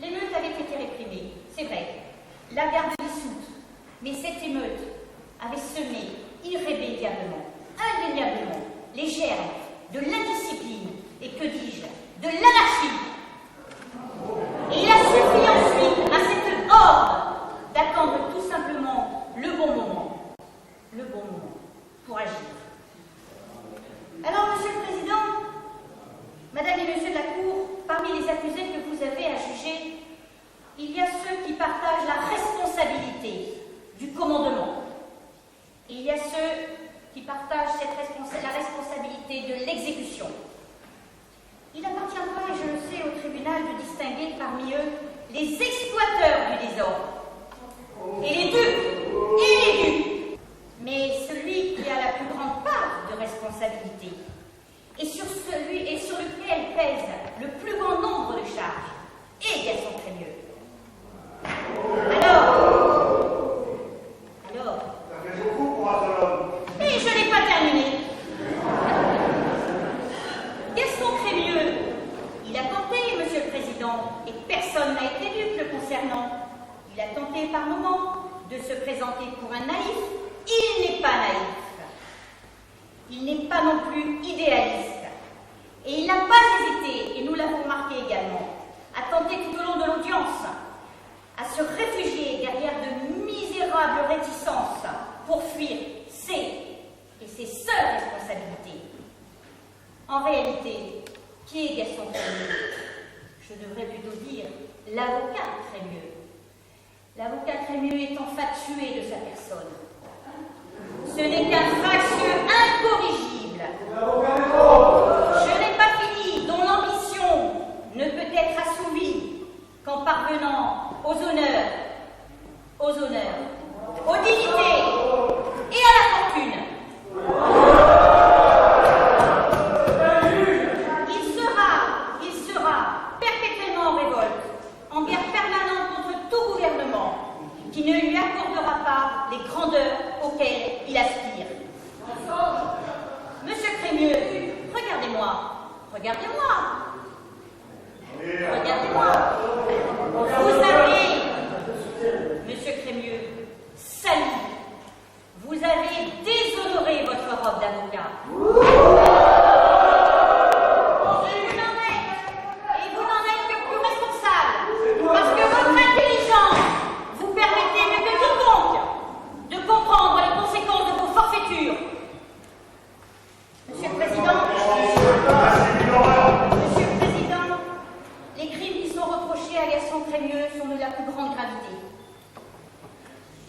L'émeute avait été réprimée, c'est vrai, la garde dissoute, mais cette émeute avait semé irrémédiablement, indéniablement, les germes de l'indiscipline et, que dis-je, de l'anarchie. Et il a suffi ensuite à cette horde d'attendre tout simplement le bon moment pour agir. Alors, Monsieur le Président, Madame et Monsieur de la Cour, parmi les accusés que vous avez à juger, il y a ceux qui partagent la responsabilité du commandement. Et il y a ceux qui partagent la responsabilité de l'exécution. Il n'appartiendra, et je le sais, au tribunal de distinguer parmi eux les exploiteurs du désordre, et les dupes, mais celui qui a la plus grande part de responsabilité, et sur lequel pèse le plus grand nombre de charges, est Gaston Crémieux. Alors, et je n'ai pas terminé. Gaston Crémieux, il a tenté, Monsieur le Président, et personne n'a été dupe le concernant. Il a tenté par moments de se présenter pour un naïf. Il n'est pas naïf. Il n'est pas non plus idéaliste. Et il n'a pas hésité, et nous l'avons remarqué également, à tenter tout au long de l'audience, à se réfugier derrière de misérables réticences pour fuir ses seules responsabilités. En réalité, qui est Gaston Crémieux? Je devrais plutôt dire l'avocat Crémieux. L'avocat Crémieux étant factué de sa personne. Ce n'est qu'un factieux incorrigible. Je n'ai pas fini, dont l'ambition ne peut être assouvie qu'en parvenant aux honneurs, aux dignités et à la fortune. Il sera perpétuellement en révolte, en guerre permanente contre tout gouvernement qui ne lui accordera pas les grandeurs auxquelles il aspire. Monsieur Crémieux, regardez-moi. Vous avez, Monsieur Crémieux, sali. Vous avez déshonoré votre robe d'avocat. Et vous n'en êtes que plus responsable. Crémieux sont de la plus grande gravité.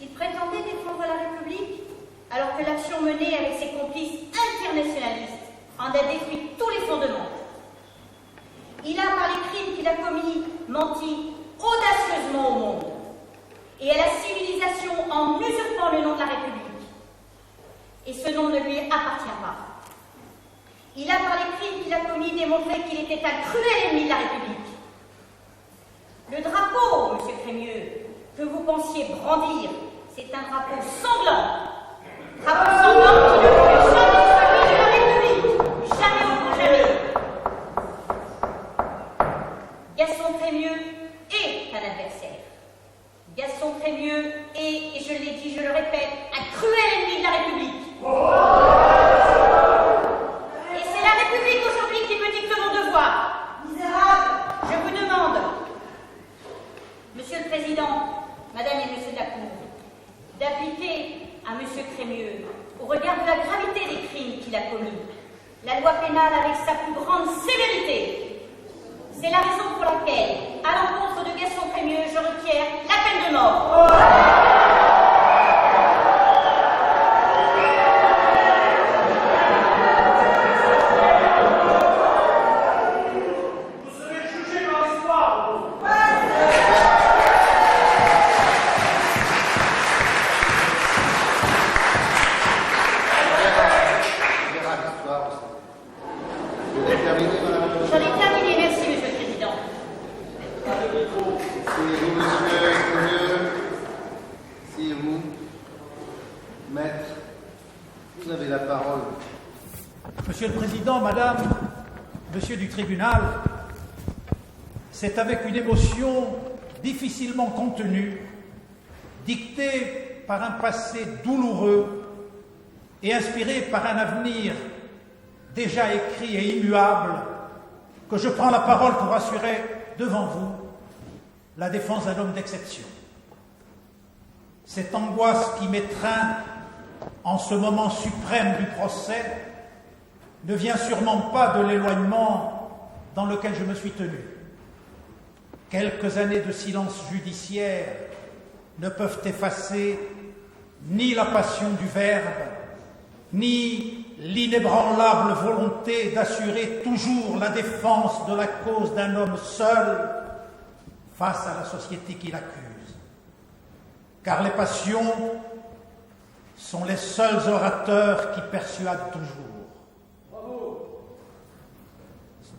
Il prétendait défendre la République alors que l'action menée avec ses complices internationalistes en a détruit tous les fondements. Il a, par les crimes qu'il a commis, menti audacieusement au monde et à la civilisation en usurpant le nom de la République. Et ce nom ne lui appartient pas. Il a, par les crimes qu'il a commis, démontré qu'il était un cruel ennemi de la République. Le drapeau, monsieur Crémieux, que vous pensiez brandir, c'est un drapeau sanglant. Drapeau sanglant qui ne peut jamais sauver de la République. Jamais au grand jamais. Gaston Crémieux est un adversaire. Gaston Crémieux est, et je l'ai dit, je le répète, un cruel ennemi de la République. Et c'est la République aujourd'hui qui me dicte mon devoir. Misérable, je vous demande, Monsieur le Président, Madame et Monsieur de la Cour, d'appliquer à Monsieur Crémieux, au regard de la gravité des crimes qu'il a commis, la loi pénale avec sa plus grande sévérité. C'est la raison pour laquelle, à l'encontre de Gaston Crémieux, je requiers la peine de mort. Vous serez jugé dans l'histoire. On verra l'histoire aussi. Vous avez terminé, madame? J'en ai terminé, merci Monsieur le Président. Asseyez-vous, monsieur Crémieux. Asseyez-vous. Maître, vous avez la parole. Monsieur le Président, Madame, Monsieur du Tribunal, c'est avec une émotion difficilement contenue, dictée par un passé douloureux et inspirée par un avenir déjà écrit et immuable, que je prends la parole pour assurer devant vous la défense d'un homme d'exception. Cette angoisse qui m'étreint en ce moment suprême du procès ne vient sûrement pas de l'éloignement dans lequel je me suis tenu. Quelques années de silence judiciaire ne peuvent effacer ni la passion du Verbe, ni l'inébranlable volonté d'assurer toujours la défense de la cause d'un homme seul face à la société qui l'accuse. Car les passions sont les seuls orateurs qui persuadent toujours.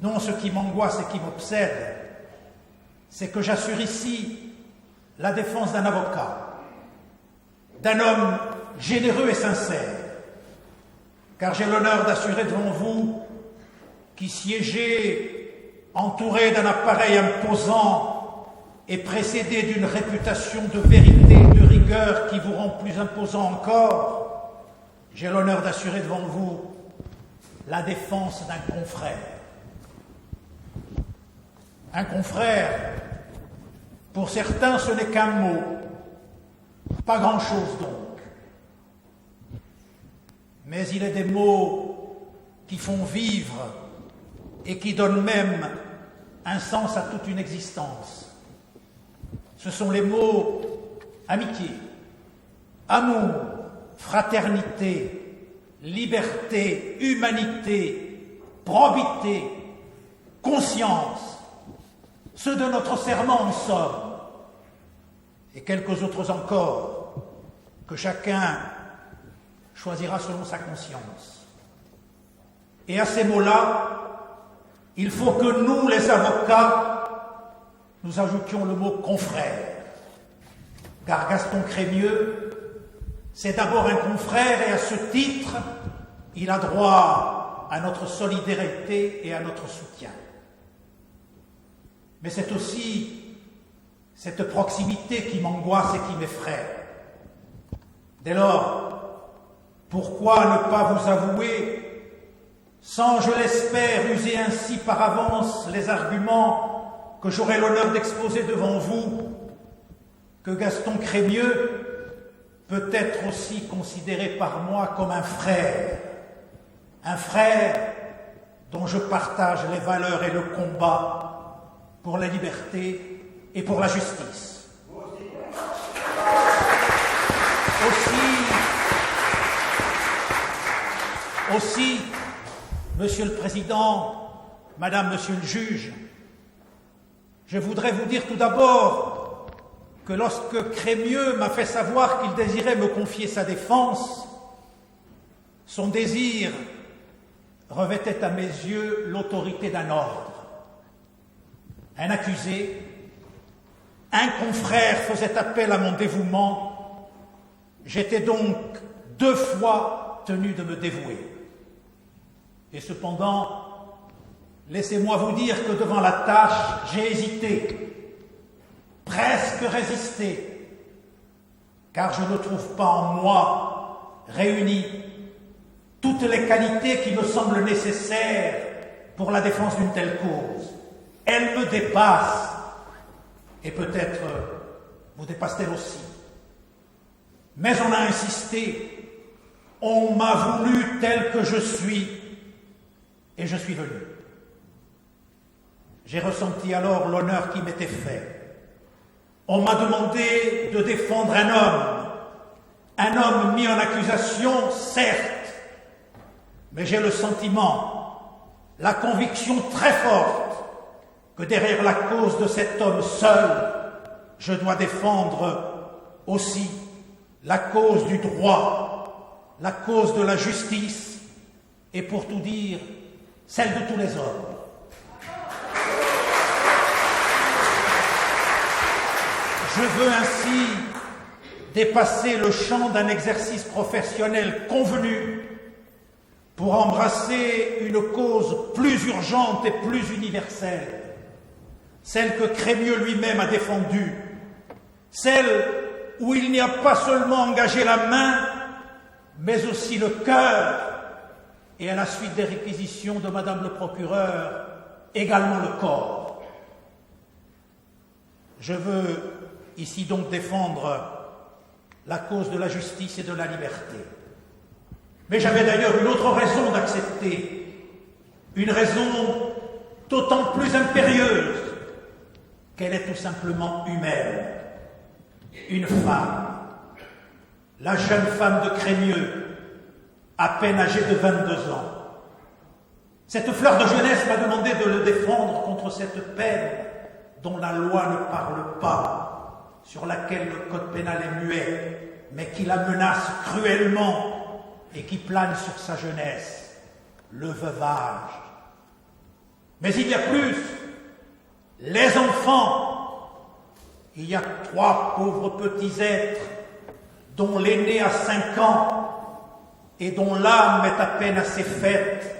Non, ce qui m'angoisse et qui m'obsède, c'est que j'assure ici la défense d'un avocat, d'un homme généreux et sincère, car j'ai l'honneur d'assurer devant vous qui siégez entouré d'un appareil imposant et précédé d'une réputation de vérité et de rigueur qui vous rend plus imposant encore, j'ai l'honneur d'assurer devant vous la défense d'un confrère. Un confrère, pour certains, ce n'est qu'un mot, pas grand-chose donc. Mais il est des mots qui font vivre et qui donnent même un sens à toute une existence. Ce sont les mots amitié, amour, fraternité, liberté, humanité, probité, conscience, ceux de notre serment en somme, et quelques autres encore, que chacun choisira selon sa conscience. Et à ces mots-là, il faut que nous, les avocats, nous ajoutions le mot confrère. Car Gaston Crémieux, c'est d'abord un confrère et à ce titre, il a droit à notre solidarité et à notre soutien. Mais c'est aussi cette proximité qui m'angoisse et qui m'effraie. Dès lors, pourquoi ne pas vous avouer, sans, je l'espère, user ainsi par avance les arguments que j'aurai l'honneur d'exposer devant vous, que Gaston Crémieux peut être aussi considéré par moi comme un frère dont je partage les valeurs et le combat pour la liberté et pour la justice. Aussi, Monsieur le Président, Madame, Monsieur le Juge, je voudrais vous dire tout d'abord que lorsque Crémieux m'a fait savoir qu'il désirait me confier sa défense, son désir revêtait à mes yeux l'autorité d'un ordre. Un accusé, un confrère faisait appel à mon dévouement, j'étais donc 2 fois tenu de me dévouer. Et cependant, laissez-moi vous dire que devant la tâche, j'ai hésité, presque résisté, car je ne trouve pas en moi réunies toutes les qualités qui me semblent nécessaires pour la défense d'une telle cause. Elle me dépasse, et peut-être vous dépasse-t-elle aussi. Mais on a insisté, on m'a voulu tel que je suis, et je suis venu. J'ai ressenti alors l'honneur qui m'était fait. On m'a demandé de défendre un homme mis en accusation, certes, mais j'ai le sentiment, la conviction très forte que derrière la cause de cet homme seul, je dois défendre aussi la cause du droit, la cause de la justice et pour tout dire, celle de tous les hommes. Je veux ainsi dépasser le champ d'un exercice professionnel convenu pour embrasser une cause plus urgente et plus universelle, celle que Crémieux lui-même a défendue, celle où il n'y a pas seulement engagé la main, mais aussi le cœur, et à la suite des réquisitions de Madame le procureur, également le corps. Je veux ici donc défendre la cause de la justice et de la liberté. Mais j'avais d'ailleurs une autre raison d'accepter, une raison d'autant plus impérieuse qu'elle est tout simplement humaine. Une femme, la jeune femme de Crémieux, à peine âgée de 22 ans. Cette fleur de jeunesse m'a demandé de le défendre contre cette peine dont la loi ne parle pas, sur laquelle le code pénal est muet, mais qui la menace cruellement et qui plane sur sa jeunesse, le veuvage. Mais il y a plus, les enfants. Il y a 3 pauvres petits êtres dont l'aîné a 5 ans et dont l'âme est à peine assez faite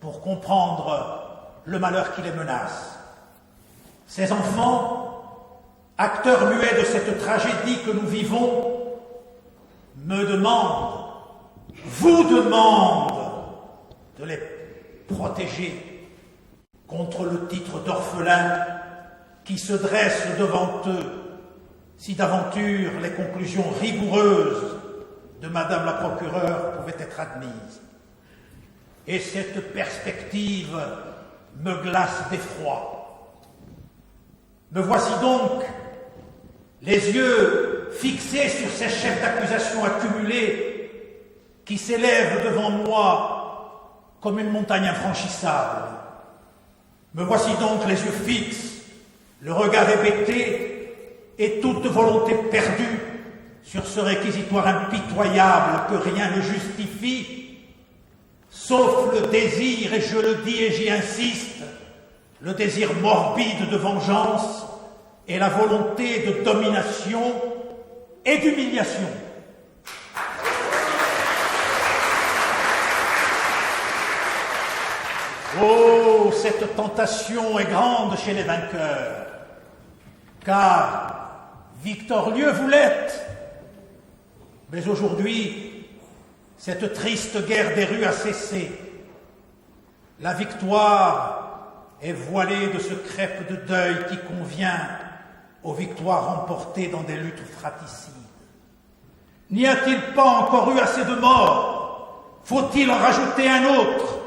pour comprendre le malheur qui les menace. Ces enfants, acteurs muets de cette tragédie que nous vivons, me demandent, vous demandent de les protéger contre le titre d'orphelin qui se dresse devant eux si d'aventure les conclusions rigoureuses de Madame la procureure pouvaient être admises. Et cette perspective me glace d'effroi. Me voici donc, les yeux fixés sur ces chefs d'accusation accumulés qui s'élèvent devant moi comme une montagne infranchissable. Me voici donc les yeux fixes, le regard hébété et toute volonté perdue sur ce réquisitoire impitoyable que rien ne justifie, sauf le désir, et je le dis et j'y insiste, le désir morbide de vengeance et la volonté de domination et d'humiliation. Oh, cette tentation est grande chez les vainqueurs, car victorieux vous l'êtes. Mais aujourd'hui, cette triste guerre des rues a cessé. La victoire est voilée de ce crêpe de deuil qui convient aux victoires remportées dans des luttes fratricides. N'y a-t-il pas encore eu assez de morts? Faut-il en rajouter un autre?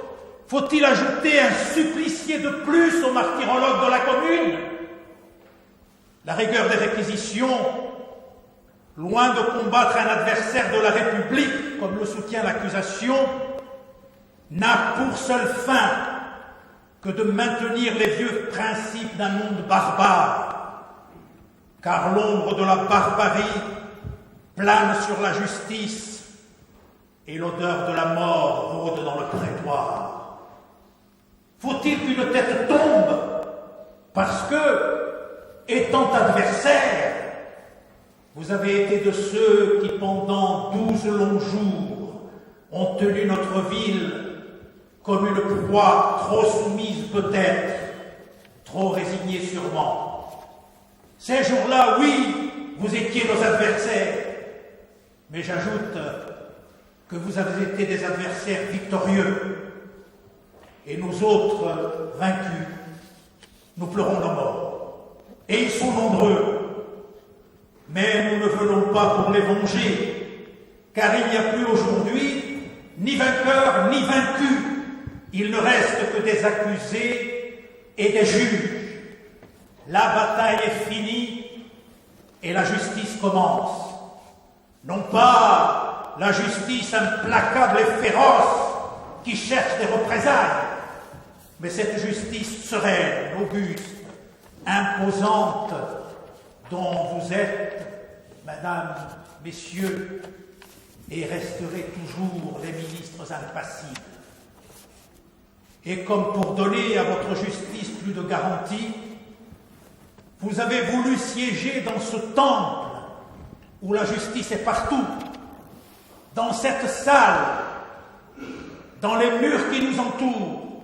Faut-il ajouter un supplicié de plus au martyrologue de la commune? La rigueur des réquisitions, loin de combattre un adversaire de la République, comme le soutient l'accusation, n'a pour seule fin que de maintenir les vieux principes d'un monde barbare, car l'ombre de la barbarie plane sur la justice et l'odeur de la mort rôde dans le prétoire. Faut-il qu'une tête tombe parce que, étant adversaire, vous avez été de ceux qui, pendant 12 longs jours, ont tenu notre ville comme une proie trop soumise peut-être, trop résignée sûrement. Ces jours-là, oui, vous étiez nos adversaires, mais j'ajoute que vous avez été des adversaires victorieux, et nous autres, vaincus, nous pleurons la mort. Et ils sont nombreux. Mais nous ne venons pas pour les venger, car il n'y a plus aujourd'hui ni vainqueur ni vaincu. Il ne reste que des accusés et des juges. La bataille est finie et la justice commence. Non pas la justice implacable et féroce qui cherche des représailles, mais cette justice sereine, auguste, imposante, dont vous êtes, Madame, Messieurs, et resterez toujours les ministres impassibles. Et comme pour donner à votre justice plus de garantie, vous avez voulu siéger dans ce temple où la justice est partout, dans cette salle, dans les murs qui nous entourent,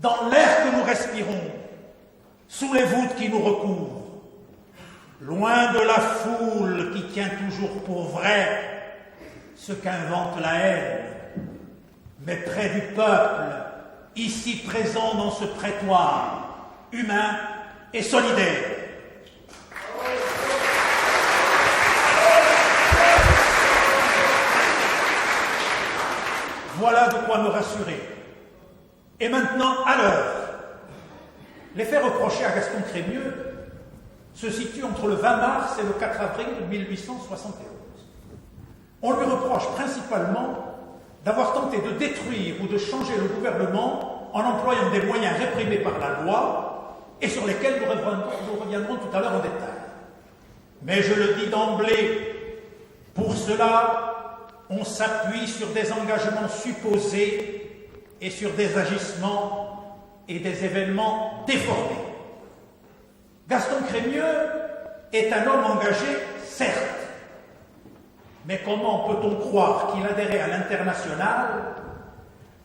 dans l'air que nous respirons, sous les voûtes qui nous recouvrent. Loin de la foule qui tient toujours pour vrai ce qu'invente la haine, mais près du peuple, ici présent dans ce prétoire, humain et solidaire. Voilà de quoi me rassurer. Et maintenant, à l'heure. Les faits reprochés à Gaston Crémieux se situent entre le 20 mars et le 4 avril 1871. On lui reproche principalement d'avoir tenté de détruire ou de changer le gouvernement en employant des moyens réprimés par la loi et sur lesquels nous reviendrons tout à l'heure en détail. Mais je le dis d'emblée, pour cela, on s'appuie sur des engagements supposés et sur des agissements et des événements déformés. Gaston Crémieux est un homme engagé, certes, mais comment peut-on croire qu'il adhérait à l'Internationale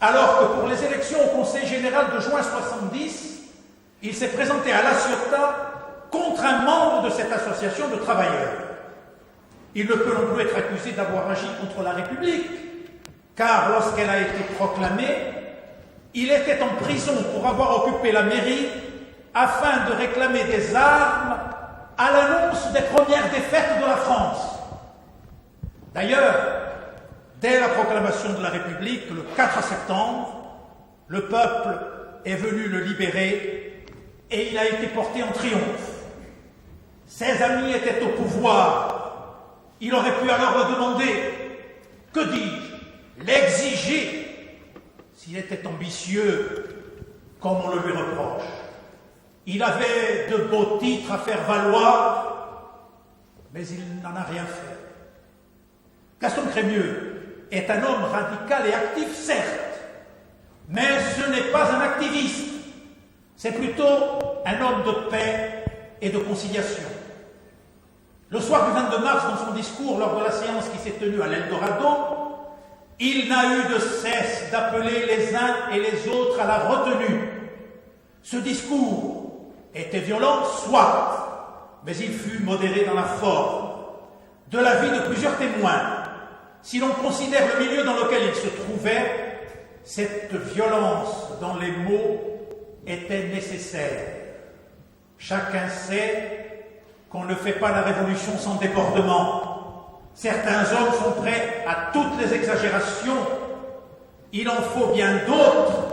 alors que pour les élections au Conseil général de juin 70, il s'est présenté à La Ciotat contre un membre de cette association de travailleurs. Il ne peut non plus être accusé d'avoir agi contre la République, car lorsqu'elle a été proclamée, il était en prison pour avoir occupé la mairie afin de réclamer des armes à l'annonce des premières défaites de la France. D'ailleurs, dès la proclamation de la République, le 4 septembre, le peuple est venu le libérer et il a été porté en triomphe. Ses amis étaient au pouvoir. Il aurait pu alors le demander, que dis-je, l'exiger, s'il était ambitieux, comme on le lui reproche. Il avait de beaux titres à faire valoir, mais il n'en a rien fait. Gaston Crémieux est un homme radical et actif, certes, mais ce n'est pas un activiste, c'est plutôt un homme de paix et de conciliation. Le soir du 22 mars, dans son discours lors de la séance qui s'est tenue à l'Eldorado, il n'a eu de cesse d'appeler les uns et les autres à la retenue. Ce discours était violent, soit, mais il fut modéré dans la forme. De l'avis de plusieurs témoins, si l'on considère le milieu dans lequel il se trouvait, cette violence dans les mots était nécessaire. Chacun sait qu'on ne fait pas la révolution sans débordement. Certains hommes sont prêts à toutes les exagérations. Il en faut bien d'autres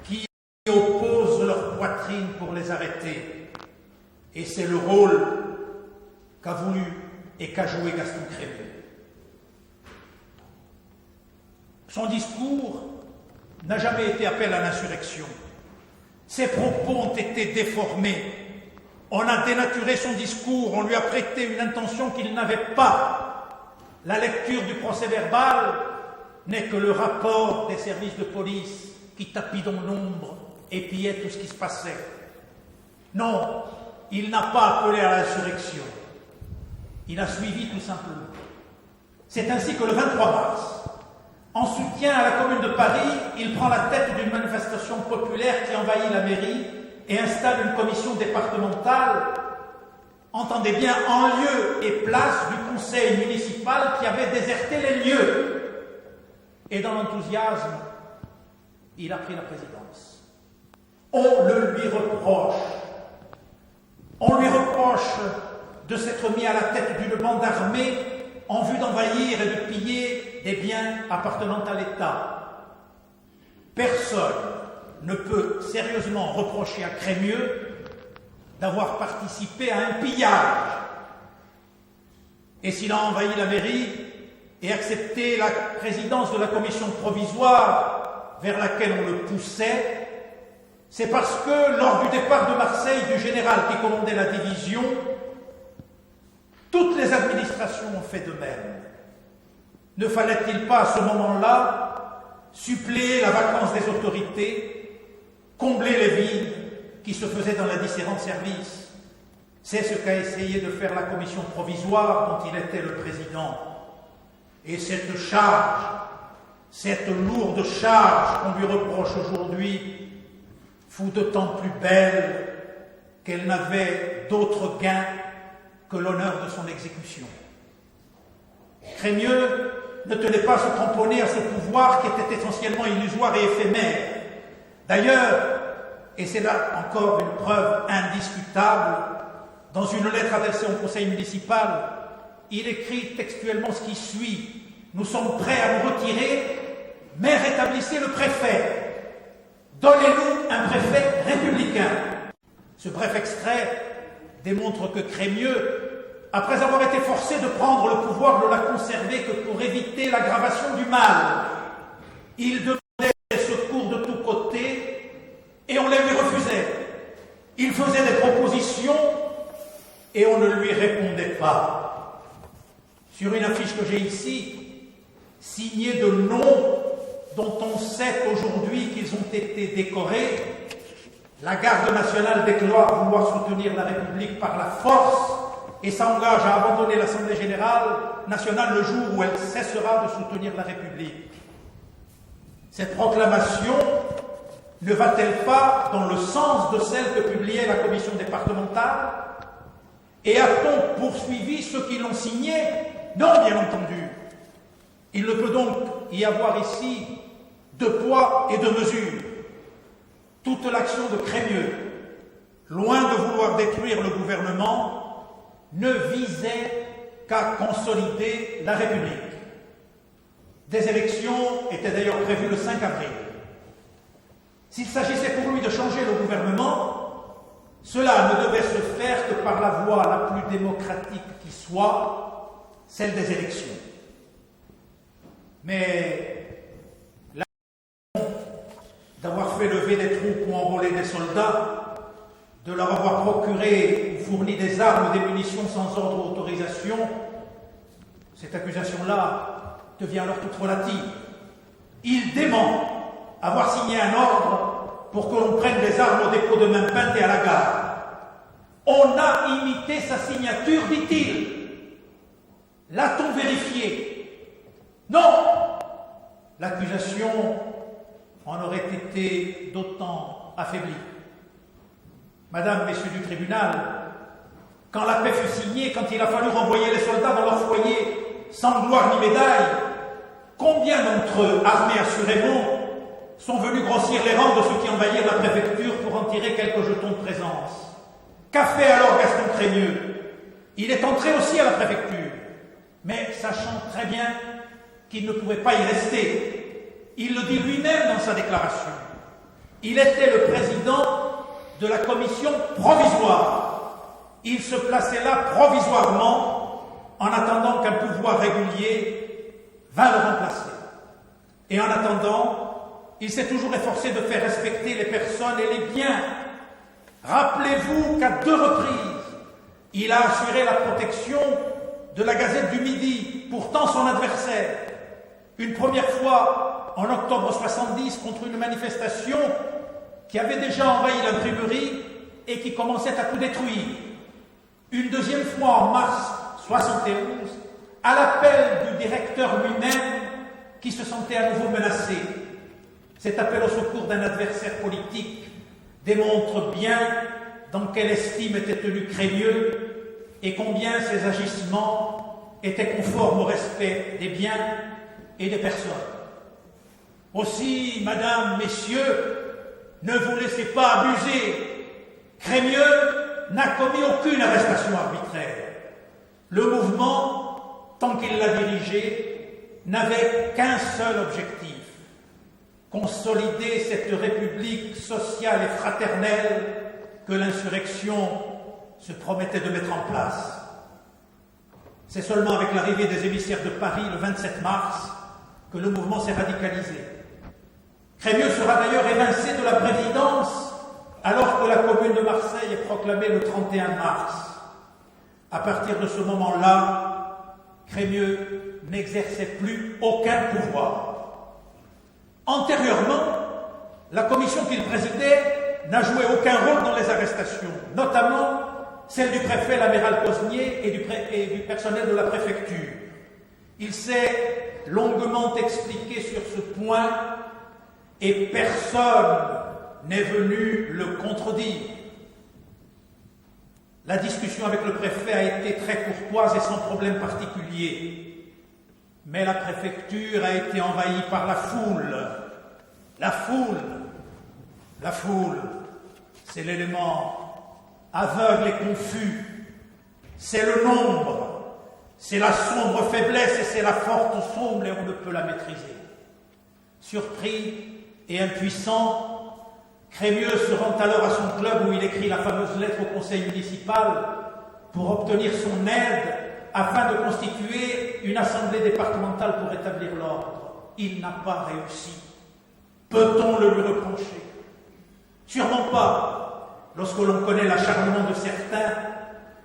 qui opposent leur poitrine pour les arrêter. Et c'est le rôle qu'a voulu et qu'a joué Gaston Crémieux. Son discours n'a jamais été appel à l'insurrection. Ses propos ont été déformés. On a dénaturé son discours, on lui a prêté une intention qu'il n'avait pas. La lecture du procès-verbal n'est que le rapport des services de police qui tapit dans l'ombre et pillait tout ce qui se passait. Non, il n'a pas appelé à l'insurrection. Il a suivi tout simplement. C'est ainsi que le 23 mars, en soutien à la Commune de Paris, il prend la tête d'une manifestation populaire qui envahit la mairie et installe une commission départementale, entendez bien, en lieu et place du conseil municipal qui avait déserté les lieux. Et dans l'enthousiasme, il a pris la présidence. On le lui reproche. On lui reproche de s'être mis à la tête d'une bande armée en vue d'envahir et de piller des biens appartenant à l'État. Personne ne peut sérieusement reprocher à Crémieux d'avoir participé à un pillage. Et s'il a envahi la mairie et accepté la présidence de la commission provisoire vers laquelle on le poussait, c'est parce que lors du départ de Marseille du général qui commandait la division, toutes les administrations ont fait de même. Ne fallait-il pas à ce moment-là suppléer la vacance des autorités, combler les vides qui se faisaient dans les différents services? C'est ce qu'a essayé de faire la commission provisoire dont il était le président. Et cette charge, cette lourde charge qu'on lui reproche aujourd'hui, fut d'autant plus belle qu'elle n'avait d'autre gain que l'honneur de son exécution. Crémieux ne tenait pas à se cramponner à ce pouvoir qui était essentiellement illusoire et éphémère. D'ailleurs, et c'est là encore une preuve indiscutable, dans une lettre adressée au conseil municipal, il écrit textuellement ce qui suit. Nous sommes prêts à nous retirer, mais rétablissez le préfet. Donnez-nous un préfet républicain. Ce bref extrait démontre que Crémieux, après avoir été forcé de prendre le pouvoir, ne l'a conservé que pour éviter l'aggravation du mal. Il demandait des secours de tous côtés et on les lui refusait. Il faisait des propositions et on ne lui répondait pas. Sur une affiche que j'ai ici, signée de noms dont on sait aujourd'hui qu'ils ont été décorés, la garde nationale déclare vouloir soutenir la République par la force et s'engage à abandonner l'Assemblée générale nationale le jour où elle cessera de soutenir la République. Cette proclamation ne va-t-elle pas dans le sens de celle que publiait la commission départementale? Et a-t-on poursuivi ceux qui l'ont signée? Non, bien entendu. Il ne peut donc y avoir ici de poids et de mesure. Toute l'action de Crémieux, loin de vouloir détruire le gouvernement, ne visait qu'à consolider la République. Des élections étaient d'ailleurs prévues le 5 avril. S'il s'agissait pour lui de changer le gouvernement, cela ne devait se faire que par la voie la plus démocratique qui soit, celle des élections. Mais d'avoir fait lever des troupes ou enrôler des soldats, de leur avoir procuré ou fourni des armes ou des munitions sans ordre ou autorisation, cette accusation-là devient alors toute relative. Il dément avoir signé un ordre pour que l'on prenne des armes au dépôt de Mainpinte et à la gare. On a imité sa signature, dit-il. L'a-t-on vérifié? Non! L'accusation en aurait été d'autant affaiblie. Madame, Messieurs du tribunal, quand la paix fut signée, quand il a fallu renvoyer les soldats dans leur foyer sans gloire ni médaille, combien d'entre eux, armés assurément, sont venus grossir les rangs de ceux qui envahirent la préfecture pour en tirer quelques jetons de présence? Qu'a fait alors Gaston Crémieux? Il est entré aussi à la préfecture, mais sachant très bien qu'il ne pouvait pas y rester. Il le dit lui-même dans sa déclaration. Il était le président de la commission provisoire. il se plaçait là provisoirement en attendant qu'un pouvoir régulier vint le remplacer. Et en attendant, il s'est toujours efforcé de faire respecter les personnes et les biens. Rappelez-vous qu'à 2 reprises, il a assuré la protection de la Gazette du Midi, pourtant son adversaire. Une première fois, en octobre 70, contre une manifestation qui avait déjà envahi l'imprimerie et qui commençait à tout détruire. Une deuxième fois, en mars 71, à l'appel du directeur lui-même, qui se sentait à nouveau menacé. Cet appel au secours d'un adversaire politique démontre bien dans quelle estime était tenu Crémieux et combien ses agissements étaient conformes au respect des biens et des personnes. Aussi, Madame, Messieurs, ne vous laissez pas abuser. Crémieux n'a commis aucune arrestation arbitraire. Le mouvement, tant qu'il l'a dirigé, n'avait qu'un seul objectif: consolider cette république sociale et fraternelle que l'insurrection se promettait de mettre en place. C'est seulement avec l'arrivée des émissaires de Paris le 27 mars que le mouvement s'est radicalisé. Crémieux sera d'ailleurs évincé de la présidence alors que la Commune de Marseille est proclamée le 31 mars. À partir de ce moment-là, Crémieux n'exerçait plus aucun pouvoir. Antérieurement, la commission qu'il présidait n'a joué aucun rôle dans les arrestations, notamment celle du préfet l'amiral Cosnier et du personnel de la préfecture. Il s'est longuement expliqué sur ce point et personne n'est venu le contredire. La discussion avec le préfet a été très courtoise et sans problème particulier. Mais la préfecture a été envahie par la foule. La foule, c'est l'élément aveugle et confus. C'est le nombre, c'est la sombre faiblesse et c'est la forte sombre et on ne peut la maîtriser. Surpris et impuissant, Crémieux se rend alors à son club où il écrit la fameuse lettre au conseil municipal pour obtenir son aide afin de constituer une assemblée départementale pour établir l'ordre. Il n'a pas réussi. Peut-on le lui reprocher? Sûrement pas, lorsque l'on connaît l'acharnement de certains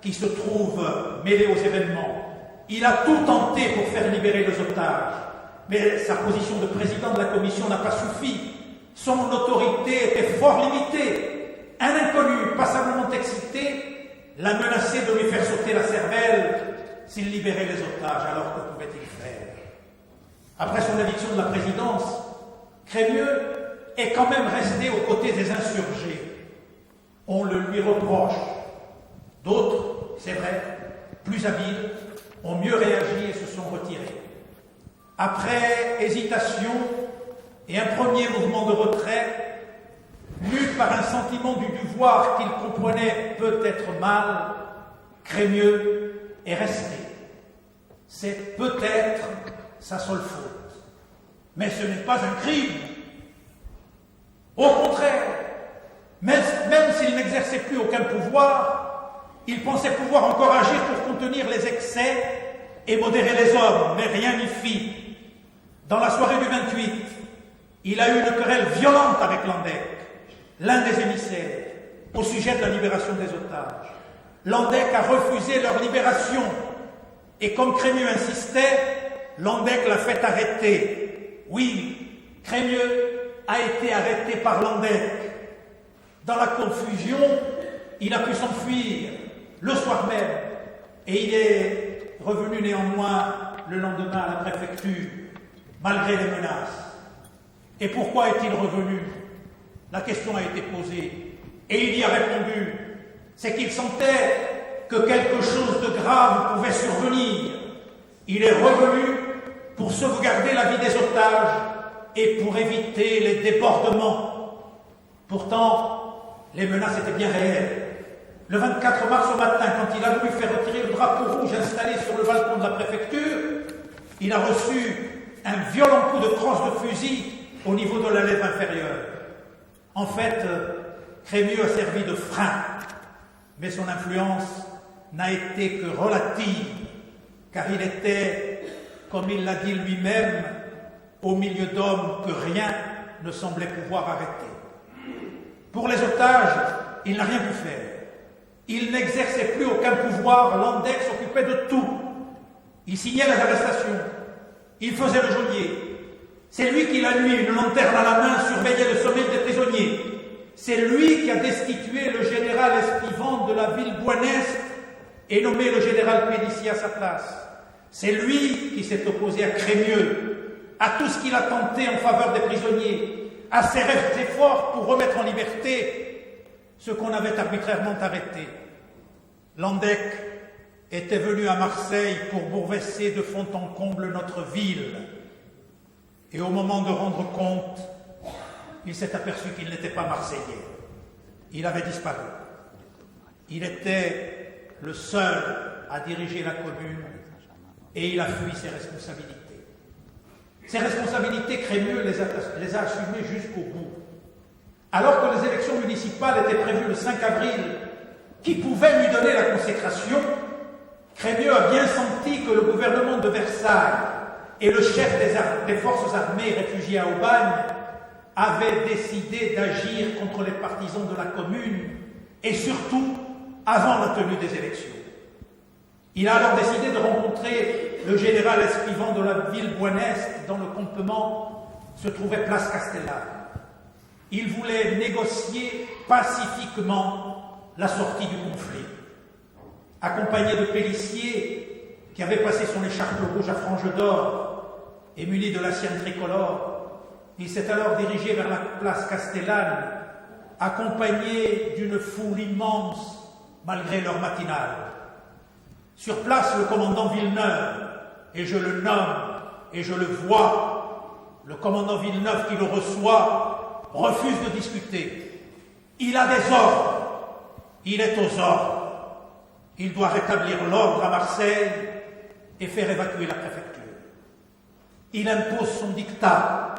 qui se trouvent mêlés aux événements. Il a tout tenté pour faire libérer les otages, mais sa position de président de la commission n'a pas suffi. Son autorité était fort limitée. Un inconnu, passablement excité, l'a menacé de lui faire sauter la cervelle s'il libérait les otages. Alors que pouvait-il faire? Après son éviction de la présidence, Crémieux est quand même resté aux côtés des insurgés. On le lui reproche. D'autres, c'est vrai, plus habiles, ont mieux réagi et se sont retirés. Après hésitation et un premier mouvement de retrait, mu par un sentiment du devoir qu'il comprenait peut-être mal, Crémieux est resté. C'est peut-être sa seule faute. Mais ce n'est pas un crime. Au contraire, même s'il n'exerçait plus aucun pouvoir, il pensait pouvoir encore agir pour contenir les excès et modérer les hommes, mais rien n'y fit. Dans la soirée du 28, il a eu une querelle violente avec Landec, l'un des émissaires, au sujet de la libération des otages. Landec a refusé leur libération, et comme Crémieux insistait, Landec l'a fait arrêter. Oui, Crémieux a été arrêté par Landec. Dans la confusion, il a pu s'enfuir le soir même, et il est revenu néanmoins le lendemain à la préfecture, malgré les menaces. Et pourquoi est-il revenu? La question a été posée, et il y a répondu. C'est qu'il sentait que quelque chose de grave pouvait survenir. Il est revenu pour sauvegarder la vie des otages et pour éviter les débordements. Pourtant, les menaces étaient bien réelles. Le 24 mars au matin, quand il a voulu faire retirer le drapeau rouge installé sur le balcon de la préfecture, il a reçu un violent coup de crosse de fusil au niveau de la lèvre inférieure. En fait, Crémieux a servi de frein, mais son influence n'a été que relative, car il était, comme il l'a dit lui-même, au milieu d'hommes que rien ne semblait pouvoir arrêter. Pour les otages, il n'a rien pu faire. Il n'exerçait plus aucun pouvoir, Landeck s'occupait de tout. Il signait les arrestations, il faisait le geôlier. C'est lui qui, la nuit, une lanterne à la main, surveillait le sommeil des prisonniers. C'est lui qui a destitué le général Espivent de la ville boueneste et nommé le général Pélissier à sa place. C'est lui qui s'est opposé à Crémieux, à tout ce qu'il a tenté en faveur des prisonniers, à ses efforts pour remettre en liberté ceux qu'on avait arbitrairement arrêtés. Landeck était venu à Marseille pour bouleverser de fond en comble notre ville. Et au moment de rendre compte, il s'est aperçu qu'il n'était pas marseillais. Il avait disparu. Il était le seul à diriger la commune et il a fui ses responsabilités. Ses responsabilités, Crémieux les a assumées jusqu'au bout. Alors que les élections municipales étaient prévues le 5 avril, qui pouvait lui donner la consécration, Crémieux a bien senti que le gouvernement de Versailles et le chef des forces armées réfugiées à Aubagne avaient décidé d'agir contre les partisans de la commune et surtout avant la tenue des élections. Il a alors décidé de rencontrer le général Espivent de la ville boueneste dont le campement se trouvait place Castellane. Il voulait négocier pacifiquement la sortie du conflit. Accompagné de Pélissier, qui avait passé son écharpe rouge à franges d'or et muni de la sienne tricolore, il s'est alors dirigé vers la place Castellane, accompagné d'une foule immense malgré l'heure matinale. Sur place, le commandant Villeneuve, et je le nomme et je le vois, le commandant Villeneuve qui le reçoit refuse de discuter. Il a des ordres, il est aux ordres. Il doit rétablir l'ordre à Marseille et faire évacuer la préfecture. Il impose son dictat.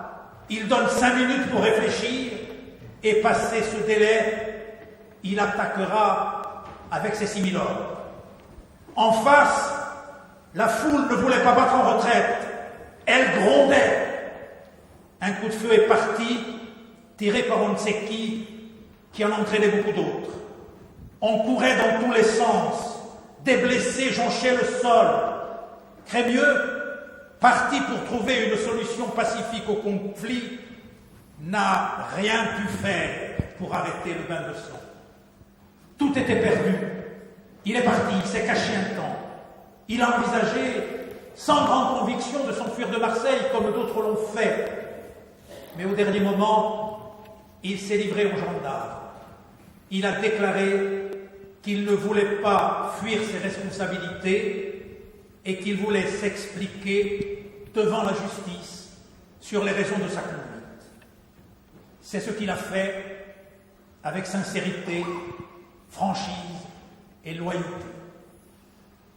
Il donne 5 minutes pour réfléchir et passé ce délai, il attaquera avec ses 6 000 hommes. En face, la foule ne voulait pas battre en retraite. Elle grondait. Un coup de feu est parti, tiré par on ne sait qui en entraînait beaucoup d'autres. On courait dans tous les sens. Des blessés jonchaient le sol. Crémieux, parti pour trouver une solution pacifique au conflit, n'a rien pu faire pour arrêter le bain de sang. Tout était perdu. Il est parti, il s'est caché un temps. Il a envisagé, sans grande conviction, de s'enfuir de Marseille comme d'autres l'ont fait. Mais au dernier moment, il s'est livré aux gendarmes. Il a déclaré qu'il ne voulait pas fuir ses responsabilités et qu'il voulait s'expliquer devant la justice sur les raisons de sa conduite. C'est ce qu'il a fait avec sincérité, franchise et loyauté.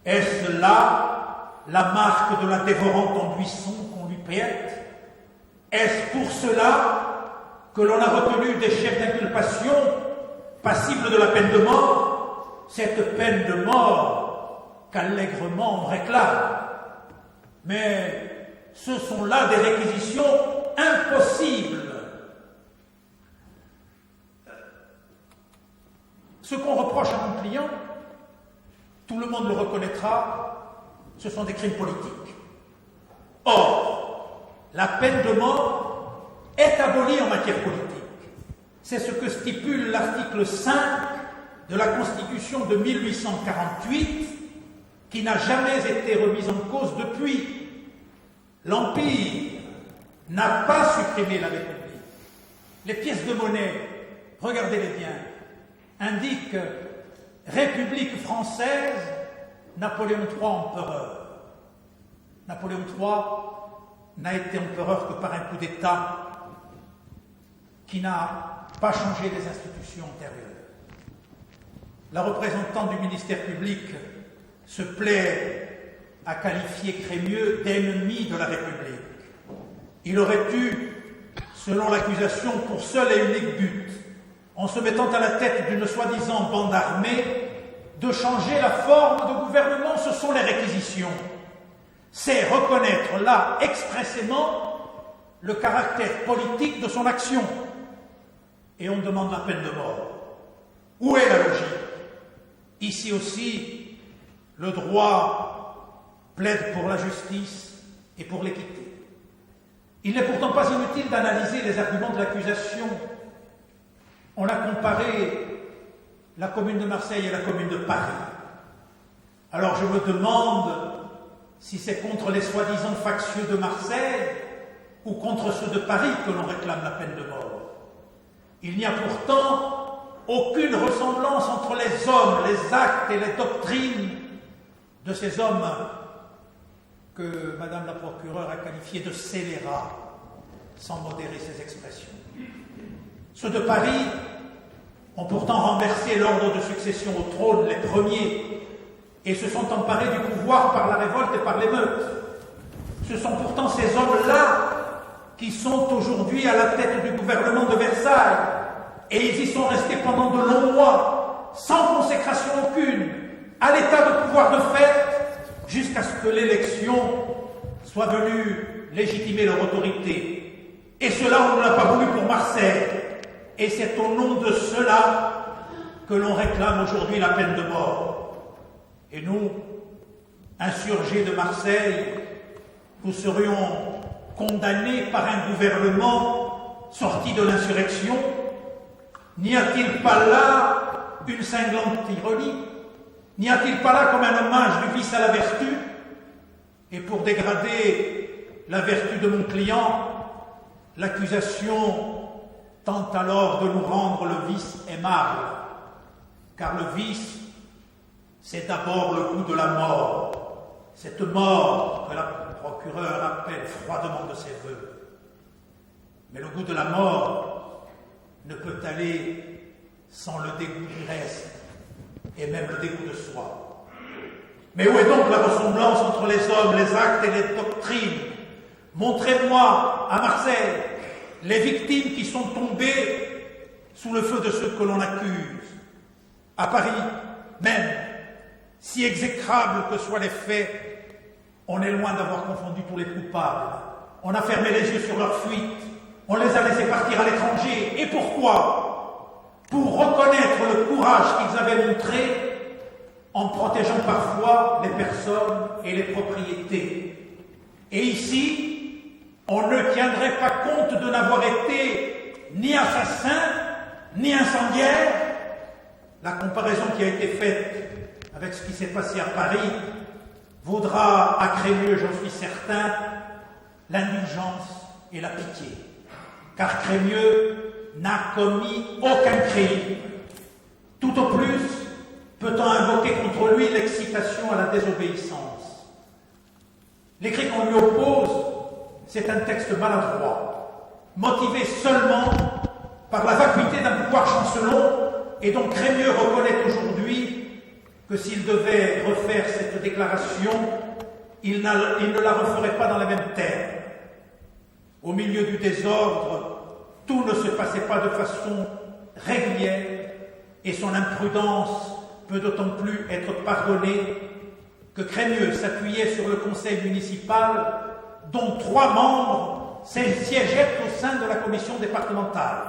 Est-ce là la marque de la dévorante en buisson qu'on lui prête? Est-ce pour cela que l'on a retenu des chefs d'inculpation passibles de la peine de mort, cette peine de mort qu'allègrement on réclame? Mais ce sont là des réquisitions impossibles. Ce qu'on reproche à mon client, tout le monde le reconnaîtra, ce sont des crimes politiques. Or, la peine de mort est abolie en matière politique. C'est ce que stipule l'article 5 de la Constitution de 1848, qui n'a jamais été remise en cause depuis. L'Empire n'a pas supprimé la République. Les pièces de monnaie, regardez-les bien, indiquent République française, Napoléon III empereur. Napoléon III n'a été empereur que par un coup d'État qui n'a pas changé les institutions antérieures. La représentante du ministère public se plaît à qualifier Crémieux d'ennemi de la République. Il aurait eu, selon l'accusation, pour seul et unique but, en se mettant à la tête d'une soi-disant bande armée, de changer la forme de gouvernement, ce sont les réquisitions. C'est reconnaître là expressément le caractère politique de son action. Et on demande la peine de mort. Où est la logique? Ici aussi, le droit plaide pour la justice et pour l'équité. Il n'est pourtant pas inutile d'analyser les arguments de l'accusation. On a comparé la commune de Marseille et la commune de Paris. Alors je me demande si c'est contre les soi-disant factieux de Marseille ou contre ceux de Paris que l'on réclame la peine de mort. Il n'y a pourtant aucune ressemblance entre les hommes, les actes et les doctrines de ces hommes que Madame la procureure a qualifiés de scélérats, sans modérer ses expressions. Ceux de Paris ont pourtant renversé l'ordre de succession au trône, les premiers, et se sont emparés du pouvoir par la révolte et par l'émeute. Ce sont pourtant ces hommes-là qui sont aujourd'hui à la tête du gouvernement de Versailles, et ils y sont restés pendant de longs mois, sans consécration aucune, à l'état de pouvoir de fait, jusqu'à ce que l'élection soit venue légitimer leur autorité. Et cela, on ne l'a pas voulu pour Marseille. Et c'est au nom de cela que l'on réclame aujourd'hui la peine de mort. Et nous, insurgés de Marseille, nous serions condamnés par un gouvernement sorti de l'insurrection. N'y a-t-il pas là une cinglante ironie? N'y a-t-il pas là comme un hommage du vice à la vertu? Et pour dégrader la vertu de mon client, l'accusation tente alors de nous rendre le vice aimable, car le vice, c'est d'abord le goût de la mort, cette mort que la procureure appelle froidement de ses voeux. Mais le goût de la mort ne peut aller sans le dégoût du reste, et même le dégoût de soi. Mais où est donc la ressemblance entre les hommes, les actes et les doctrines? Montrez-moi, à Marseille, les victimes qui sont tombées sous le feu de ceux que l'on accuse. À Paris, même, si exécrables que soient les faits, on est loin d'avoir confondu tous les coupables. On a fermé les yeux sur leur fuite. On les a laissés partir à l'étranger. Et pourquoi? Pour reconnaître le courage qu'ils avaient montré en protégeant parfois les personnes et les propriétés. Et ici, on ne tiendrait pas compte de n'avoir été ni assassin, ni incendiaire. La comparaison qui a été faite avec ce qui s'est passé à Paris vaudra à Crémieux, j'en suis certain, l'indulgence et la pitié. Car Crémieux n'a commis aucun crime. Tout au plus, peut-on invoquer contre lui l'excitation à la désobéissance. L'écrit qu'on lui oppose, c'est un texte maladroit, motivé seulement par la vacuité d'un pouvoir chancelant, et dont Crémieux reconnaît aujourd'hui que s'il devait refaire cette déclaration, il ne la referait pas dans les mêmes termes. Au milieu du désordre, tout ne se passait pas de façon régulière, et son imprudence peut d'autant plus être pardonnée que Crémieux s'appuyait sur le conseil municipal dont 3 membres siégeaient au sein de la commission départementale.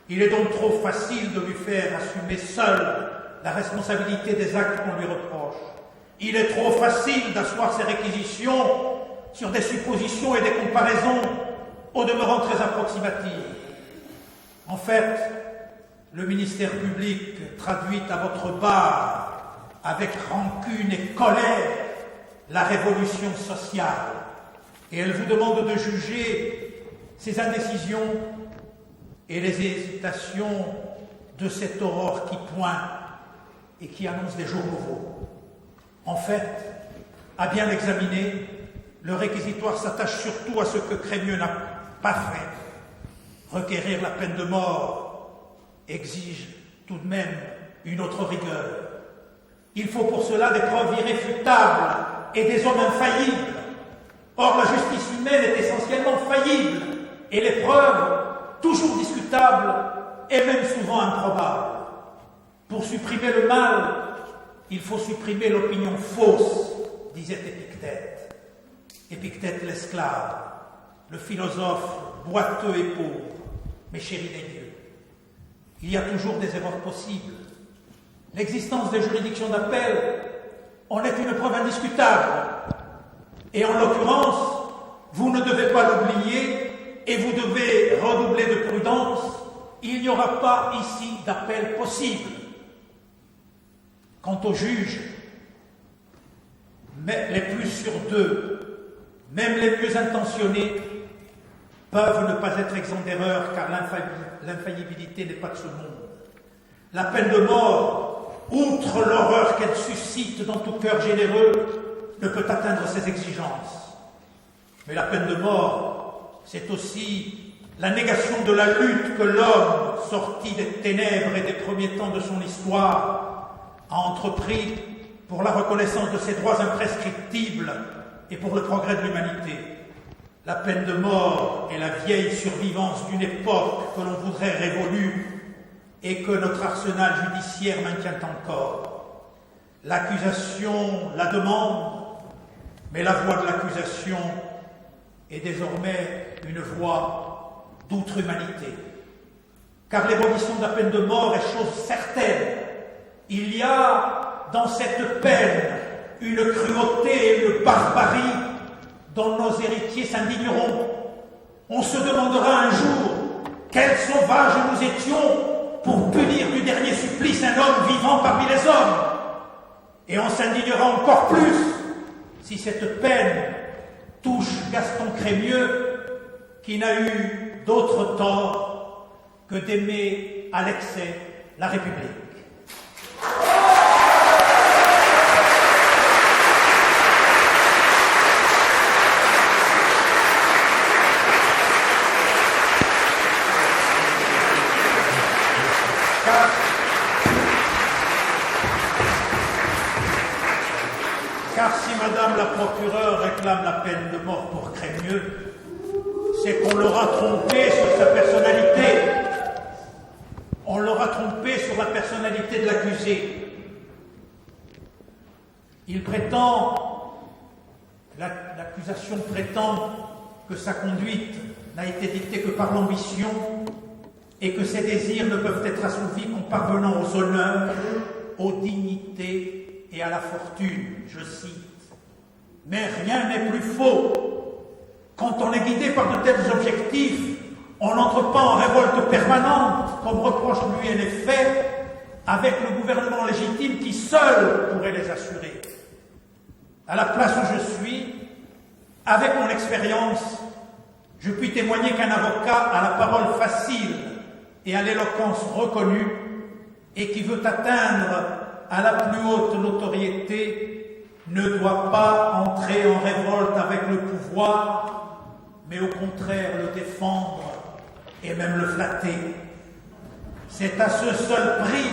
Il est donc trop facile de lui faire assumer seul la responsabilité des actes qu'on lui reproche. Il est trop facile d'asseoir ses réquisitions sur des suppositions et des comparaisons au demeurant très approximatives. En fait, le ministère public traduit à votre barre, avec rancune et colère, la révolution sociale. Et elle vous demande de juger ces indécisions et les hésitations de cette aurore qui pointe et qui annonce des jours nouveaux. En fait, à bien l'examiner, le réquisitoire s'attache surtout à ce que Crémieux n'a pas fait. Requérir la peine de mort exige tout de même une autre rigueur. Il faut pour cela des preuves irréfutables et des hommes infaillibles. Or, la justice humaine est essentiellement faillible, et les preuves, toujours discutables, et même souvent improbables. Pour supprimer le mal, il faut supprimer l'opinion fausse, disait Épictète. Épictète l'esclave, le philosophe boiteux et pauvre, mais chéri des dieux. Il y a toujours des erreurs possibles. L'existence des juridictions d'appel en est une preuve indiscutable. Et en l'occurrence, vous ne devez pas l'oublier et vous devez redoubler de prudence. Il n'y aura pas ici d'appel possible. Quant aux juges, mais les plus sur deux, même les mieux intentionnés, peuvent ne pas être exempts d'erreur, car l'infaillibilité n'est pas de ce monde. La peine de mort, outre l'horreur qu'elle suscite dans tout cœur généreux, ne peut atteindre ses exigences. Mais la peine de mort, c'est aussi la négation de la lutte que l'homme, sorti des ténèbres et des premiers temps de son histoire, a entrepris pour la reconnaissance de ses droits imprescriptibles et pour le progrès de l'humanité. La peine de mort est la vieille survivance d'une époque que l'on voudrait révolue et que notre arsenal judiciaire maintient encore. L'accusation la demande, mais la voix de l'accusation est désormais une voix d'outre-humanité. Car l'abolition de la peine de mort est chose certaine. Il y a dans cette peine une cruauté et une barbarie dont nos héritiers s'indigneront. On se demandera un jour quels sauvages nous étions pour punir du dernier supplice un homme vivant parmi les hommes. Et on s'indignera encore plus si cette peine touche Gaston Crémieux, qui n'a eu d'autre tort que d'aimer à l'excès la République. Car si Madame la procureure réclame la peine de mort pour Crémieux, c'est qu'on l'aura trompé sur sa personnalité. On l'aura trompé sur la personnalité de l'accusé. Il prétend, l'accusation prétend que sa conduite n'a été dictée que par l'ambition et que ses désirs ne peuvent être assouvis qu'en parvenant aux honneurs, aux dignités et à la fortune, je cite. Mais rien n'est plus faux. Quand on est guidé par de tels objectifs, on n'entre pas en révolte permanente, comme reproche lui et les faits, avec le gouvernement légitime qui seul pourrait les assurer. À la place où je suis, avec mon expérience, je puis témoigner qu'un avocat a la parole facile et à l'éloquence reconnue, et qui veut atteindre à la plus haute notoriété, ne doit pas entrer en révolte avec le pouvoir, mais au contraire le défendre et même le flatter. C'est à ce seul prix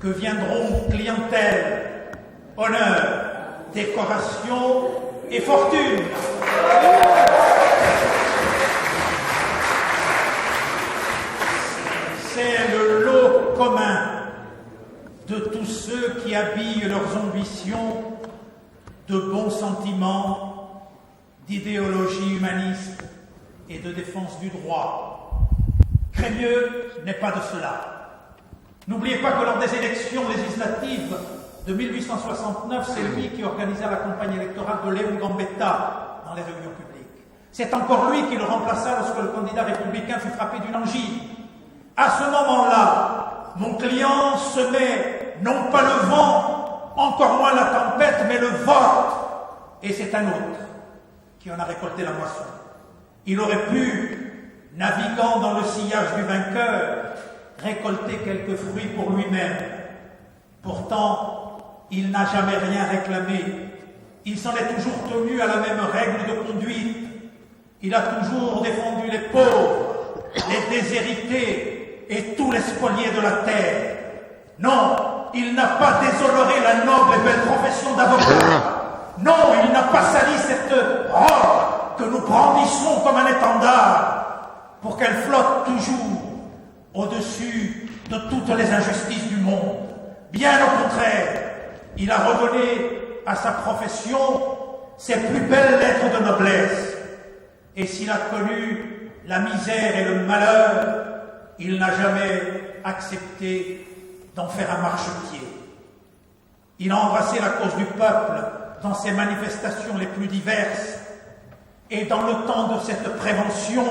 que viendront clientèle, honneur, décoration et fortune. C'est le lot commun de tous ceux qui habillent leurs ambitions de bons sentiments, d'idéologie humaniste et de défense du droit. Crémieux n'est pas de cela. N'oubliez pas que lors des élections législatives de 1869, c'est lui qui organisa la campagne électorale de Léon Gambetta dans les réunions publiques. C'est encore lui qui le remplaça lorsque le candidat républicain fut frappé d'une angine. À ce moment-là, mon client semait non pas le vent, encore moins la tempête, mais le vote. Et c'est un autre qui en a récolté la moisson. Il aurait pu, naviguant dans le sillage du vainqueur, récolter quelques fruits pour lui-même. Pourtant, il n'a jamais rien réclamé. Il s'en est toujours tenu à la même règle de conduite. Il a toujours défendu les pauvres, les déshérités et tous les spoliés de la terre. Non, il n'a pas déshonoré la noble et belle profession d'avocat. Non, il n'a pas sali cette robe que nous brandissons comme un étendard pour qu'elle flotte toujours au-dessus de toutes les injustices du monde. Bien au contraire, Il a redonné à sa profession ses plus belles lettres de noblesse. Et s'il a connu la misère et le malheur, il n'a jamais accepté d'en faire un marchepied. Il a embrassé la cause du peuple dans ses manifestations les plus diverses, et dans le temps de cette prévention,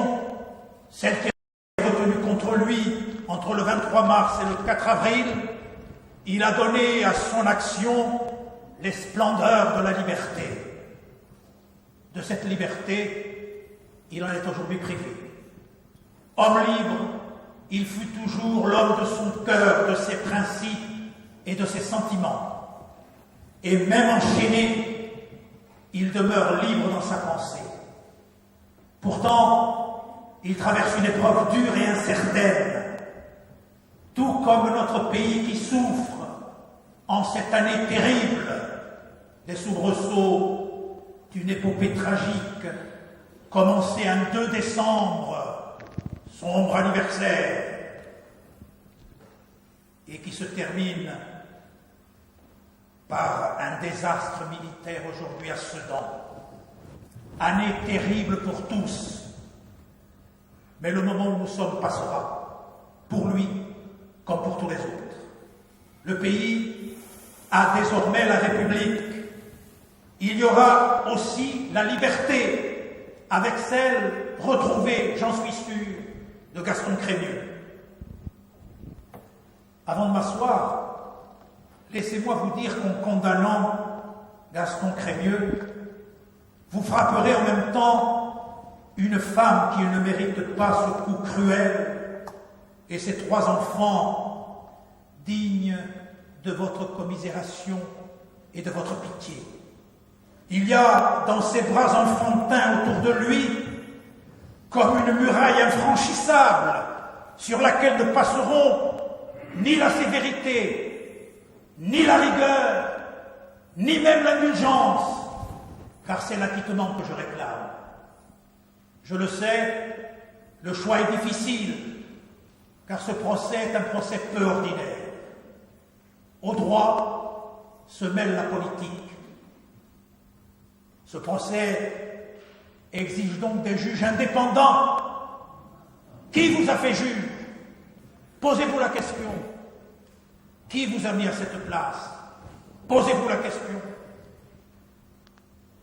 celle qui est retenue contre lui entre le 23 mars et le 4 avril, il a donné à son action les splendeurs de la liberté. De cette liberté, il en est aujourd'hui privé. Homme libre, il fut toujours l'homme de son cœur, de ses principes et de ses sentiments. Et même enchaîné, il demeure libre dans sa pensée. Pourtant, il traverse une épreuve dure et incertaine, tout comme notre pays qui souffre en cette année terrible des soubresauts d'une épopée tragique commencée un 2 décembre, sombre anniversaire, et qui se termine par un désastre militaire aujourd'hui à Sedan. Année terrible pour tous, mais le moment où nous sommes passera, pour lui comme pour tous les autres. Le pays a désormais la République. Il y aura aussi la liberté, avec celle retrouvée, j'en suis sûr, de Gaston Crémieux. Avant de m'asseoir, laissez-moi vous dire qu'en condamnant Gaston Crémieux, vous frapperez en même temps une femme qui ne mérite pas ce coup cruel et ses 3 enfants dignes de votre commisération et de votre pitié. Il y a dans ses bras enfantins autour de lui comme une muraille infranchissable sur laquelle ne passeront ni la sévérité, ni la rigueur, ni même l'indulgence, car c'est l'acquittement que je réclame. Je le sais, le choix est difficile, car ce procès est un procès peu ordinaire. Au droit se mêle la politique. Ce procès exige donc des juges indépendants. Qui vous a fait juge? Posez-vous la question. Qui vous a mis à cette place? Posez-vous la question.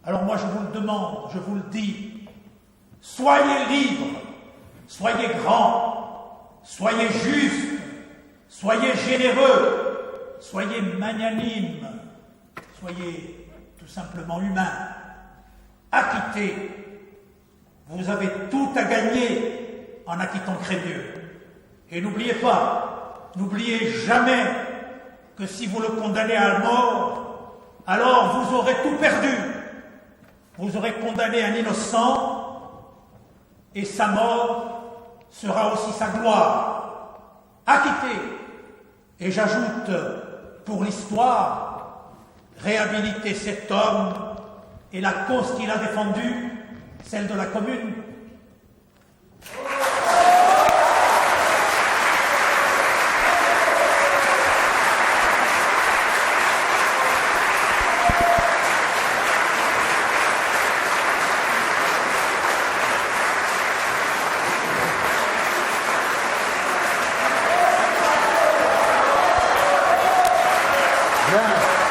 Alors moi je vous le demande, je vous le dis, soyez libres, soyez grands, soyez justes, soyez généreux, soyez magnanimes, soyez tout simplement humains. Acquittez, vous avez tout à gagner en acquittant Crémieux. Et n'oubliez pas, n'oubliez jamais que si vous le condamnez à la mort, alors vous aurez tout perdu. Vous aurez condamné un innocent et sa mort sera aussi sa gloire. Acquitté. Et j'ajoute, pour l'histoire, réhabiliter cet homme et la cause qu'il a défendue, celle de la Commune.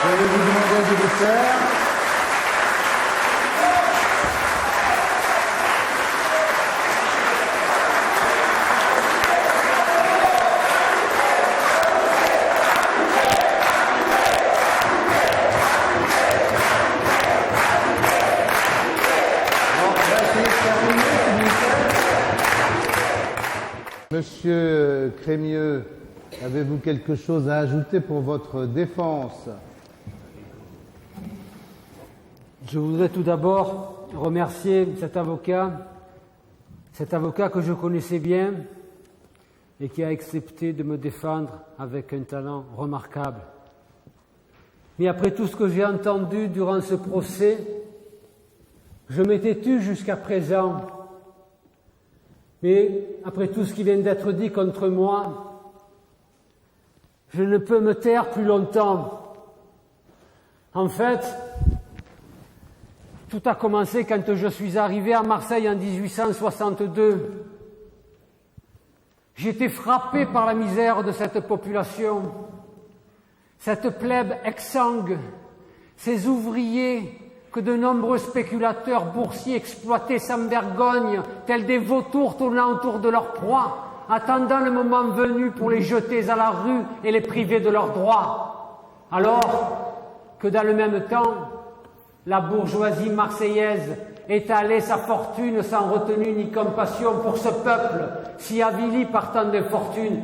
Je vais vous demander de vous faire. Monsieur Crémieux, avez-vous quelque chose à ajouter pour votre défense? Je voudrais tout d'abord remercier cet avocat que je connaissais bien et qui a accepté de me défendre avec un talent remarquable. Mais après tout ce que j'ai entendu durant ce procès, je m'étais tu jusqu'à présent. Mais après tout ce qui vient d'être dit contre moi, je ne peux me taire plus longtemps. En fait, tout a commencé quand je suis arrivé à Marseille en 1862. J'étais frappé par la misère de cette population, cette plèbe exsangue, ces ouvriers que de nombreux spéculateurs boursiers exploitaient sans vergogne, tels des vautours tournant autour de leur proie, attendant le moment venu pour les jeter à la rue et les priver de leurs droits. Alors que dans le même temps, la bourgeoisie marseillaise étalait sa fortune sans retenue ni compassion pour ce peuple si avili par tant d'infortunes.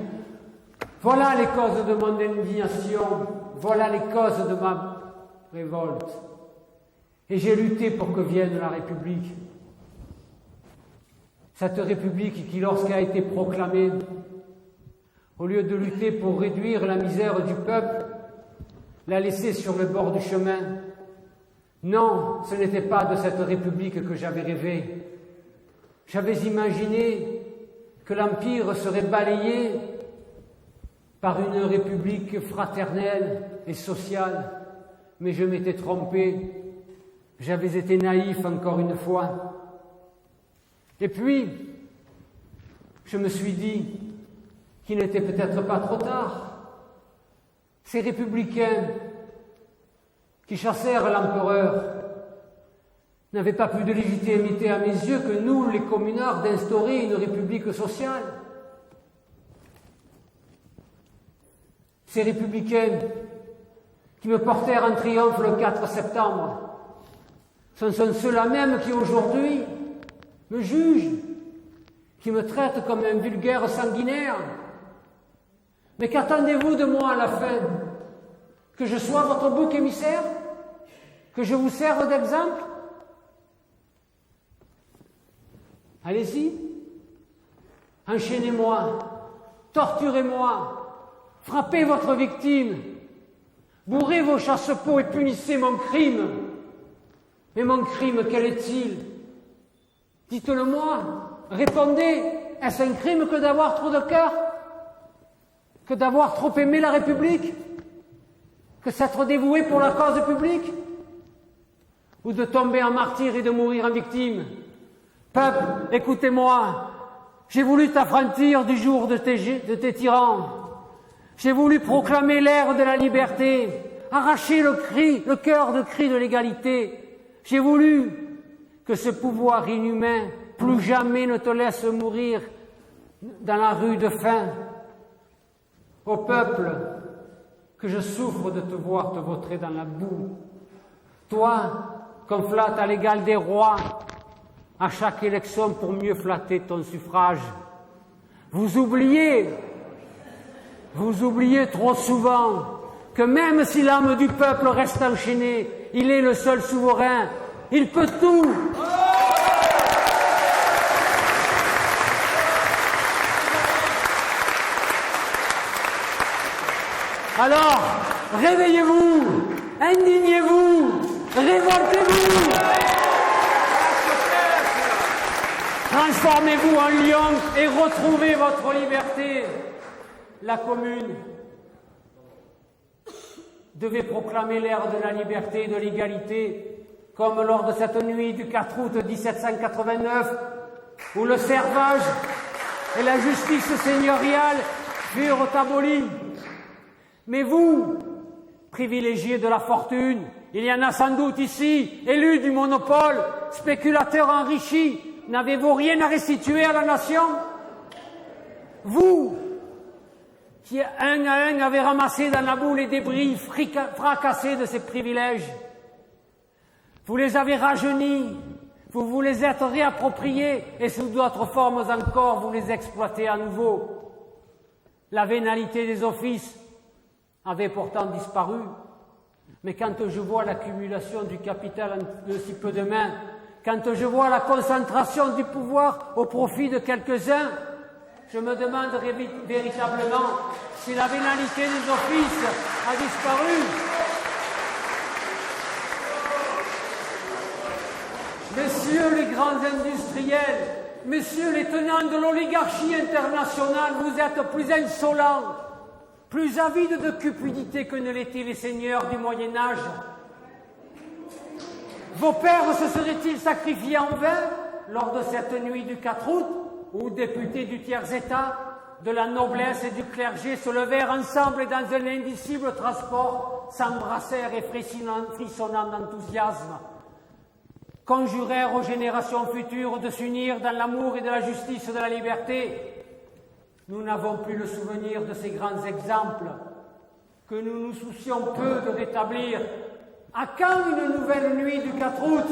Voilà les causes de mon indignation, voilà les causes de ma révolte. Et j'ai lutté pour que vienne la République. Cette République qui, lorsqu'elle a été proclamée, au lieu de lutter pour réduire la misère du peuple, l'a laissée sur le bord du chemin. Non, ce n'était pas de cette République que j'avais rêvé. J'avais imaginé que l'Empire serait balayé par une République fraternelle et sociale, mais je m'étais trompé. J'avais été naïf encore une fois. Et puis, je me suis dit qu'il n'était peut-être pas trop tard. Ces républicains qui chassèrent l'empereur n'avaient pas plus de légitimité à mes yeux que nous, les communards, d'instaurer une république sociale. Ces républicains qui me portèrent en triomphe le 4 septembre, ce sont ceux-là même qui aujourd'hui me jugent, qui me traitent comme un vulgaire sanguinaire. Mais qu'attendez-vous de moi à la fin? Que je sois votre bouc émissaire? Que je vous serve d'exemple? Allez-y, enchaînez-moi, torturez-moi, frappez votre victime, bourrez vos chasse-peaux et punissez mon crime. Mais mon crime, quel est-il? Dites-le-moi, répondez, est-ce un crime que d'avoir trop de cœur? Que d'avoir trop aimé la République? Que s'être dévoué pour la cause publique? Ou de tomber en martyr et de mourir en victime? Peuple, écoutez-moi, j'ai voulu t'affranchir du joug de tes tyrans. J'ai voulu proclamer l'ère de la liberté, arracher le cœur de cri de l'égalité. J'ai voulu que ce pouvoir inhumain plus jamais ne te laisse mourir dans la rue de faim. Au peuple, que je souffre de te voir te vautrer dans la boue. Toi, qu'on flatte à l'égal des rois, à chaque élection pour mieux flatter ton suffrage. Vous oubliez trop souvent que même si l'âme du peuple reste enchaînée, il est le seul souverain. Il peut tout. Alors, réveillez-vous, indignez-vous, révoltez-vous. Transformez-vous en lion et retrouvez votre liberté. La Commune devait proclamer l'ère de la liberté et de l'égalité, comme lors de cette nuit du 4 août 1789, où le servage et la justice seigneuriale furent abolis. Mais vous, privilégiés de la fortune, il y en a sans doute ici, élus du monopole, spéculateurs enrichis, n'avez-vous rien à restituer à la nation? Vous, qui un à un avez ramassé dans la boue les débris fracassés de ces privilèges, vous les avez rajeunis, vous vous les êtes réappropriés et sous d'autres formes encore, vous les exploitez à nouveau. La vénalité des offices avait pourtant disparu, mais quand je vois l'accumulation du capital de si peu de mains, quand je vois la concentration du pouvoir au profit de quelques-uns, je me demande véritablement si la vénalité des offices a disparu. Messieurs les grands industriels, messieurs les tenants de l'oligarchie internationale, vous êtes plus insolents, plus avides de cupidité que ne l'étaient les seigneurs du Moyen-Âge. Vos pères se seraient-ils sacrifiés en vain lors de cette nuit du 4 août, où députés du tiers-État, de la noblesse et du clergé se levèrent ensemble et dans un indicible transport s'embrassèrent et frissonnant d'enthousiasme, conjurèrent aux générations futures de s'unir dans l'amour et de la justice et de la liberté? Nous n'avons plus le souvenir de ces grands exemples que nous nous soucions peu de rétablir. À quand une nouvelle nuit du 4 août?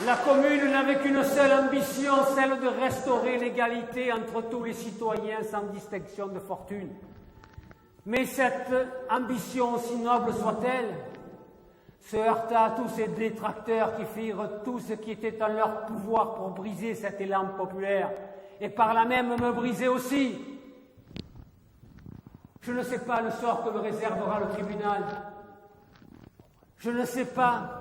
La Commune n'avait qu'une seule ambition, celle de restaurer l'égalité entre tous les citoyens sans distinction de fortune. Mais cette ambition, aussi noble soit-elle, se heurta à tous ces détracteurs qui firent tout ce qui était en leur pouvoir pour briser cet élan populaire, et par là même me briser aussi. Je ne sais pas le sort que me réservera le tribunal. Je ne sais pas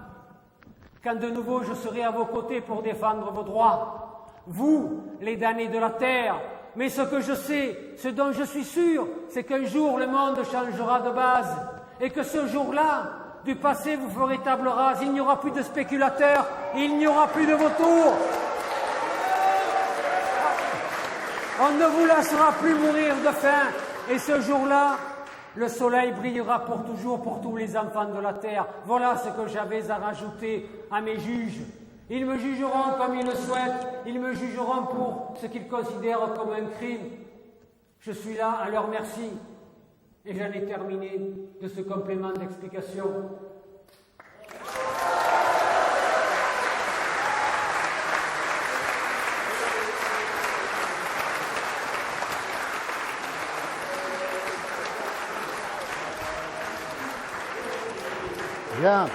quand de nouveau je serai à vos côtés pour défendre vos droits, vous, les damnés de la terre. Mais ce que je sais, ce dont je suis sûr, c'est qu'un jour le monde changera de base, et que ce jour-là, du passé vous ferez table rase. Il n'y aura plus de spéculateurs, il n'y aura plus de vautours. On ne vous laissera plus mourir de faim, et ce jour-là, le soleil brillera pour toujours pour tous les enfants de la terre. Voilà ce que j'avais à rajouter à mes juges. Ils me jugeront comme ils le souhaitent, ils me jugeront pour ce qu'ils considèrent comme un crime. Je suis là à leur merci, et j'en ai terminé de ce complément d'explication. Bien.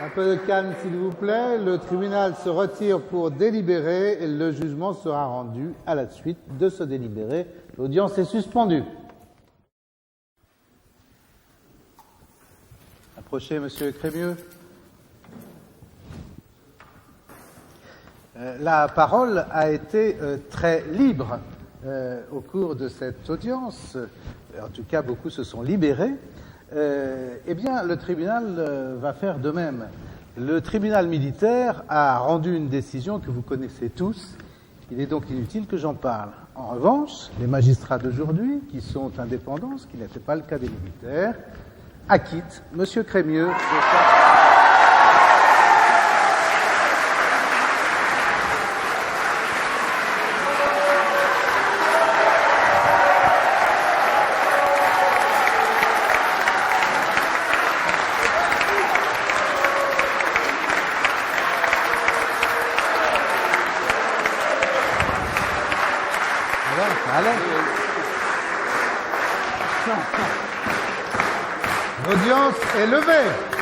Un peu de calme, s'il vous plaît. Le tribunal se retire pour délibérer et le jugement sera rendu à la suite de ce délibéré. L'audience est suspendue. Approchez, Monsieur Crémieux. La parole a été très libre au cours de cette audience. En tout cas, beaucoup se sont libérés. Eh bien, le tribunal va faire de même. Le tribunal militaire a rendu une décision que vous connaissez tous. Il est donc inutile que j'en parle. En revanche, les magistrats d'aujourd'hui, qui sont indépendants, ce qui n'était pas le cas des militaires, acquittent M. Crémieux de sa... L'audience est levée.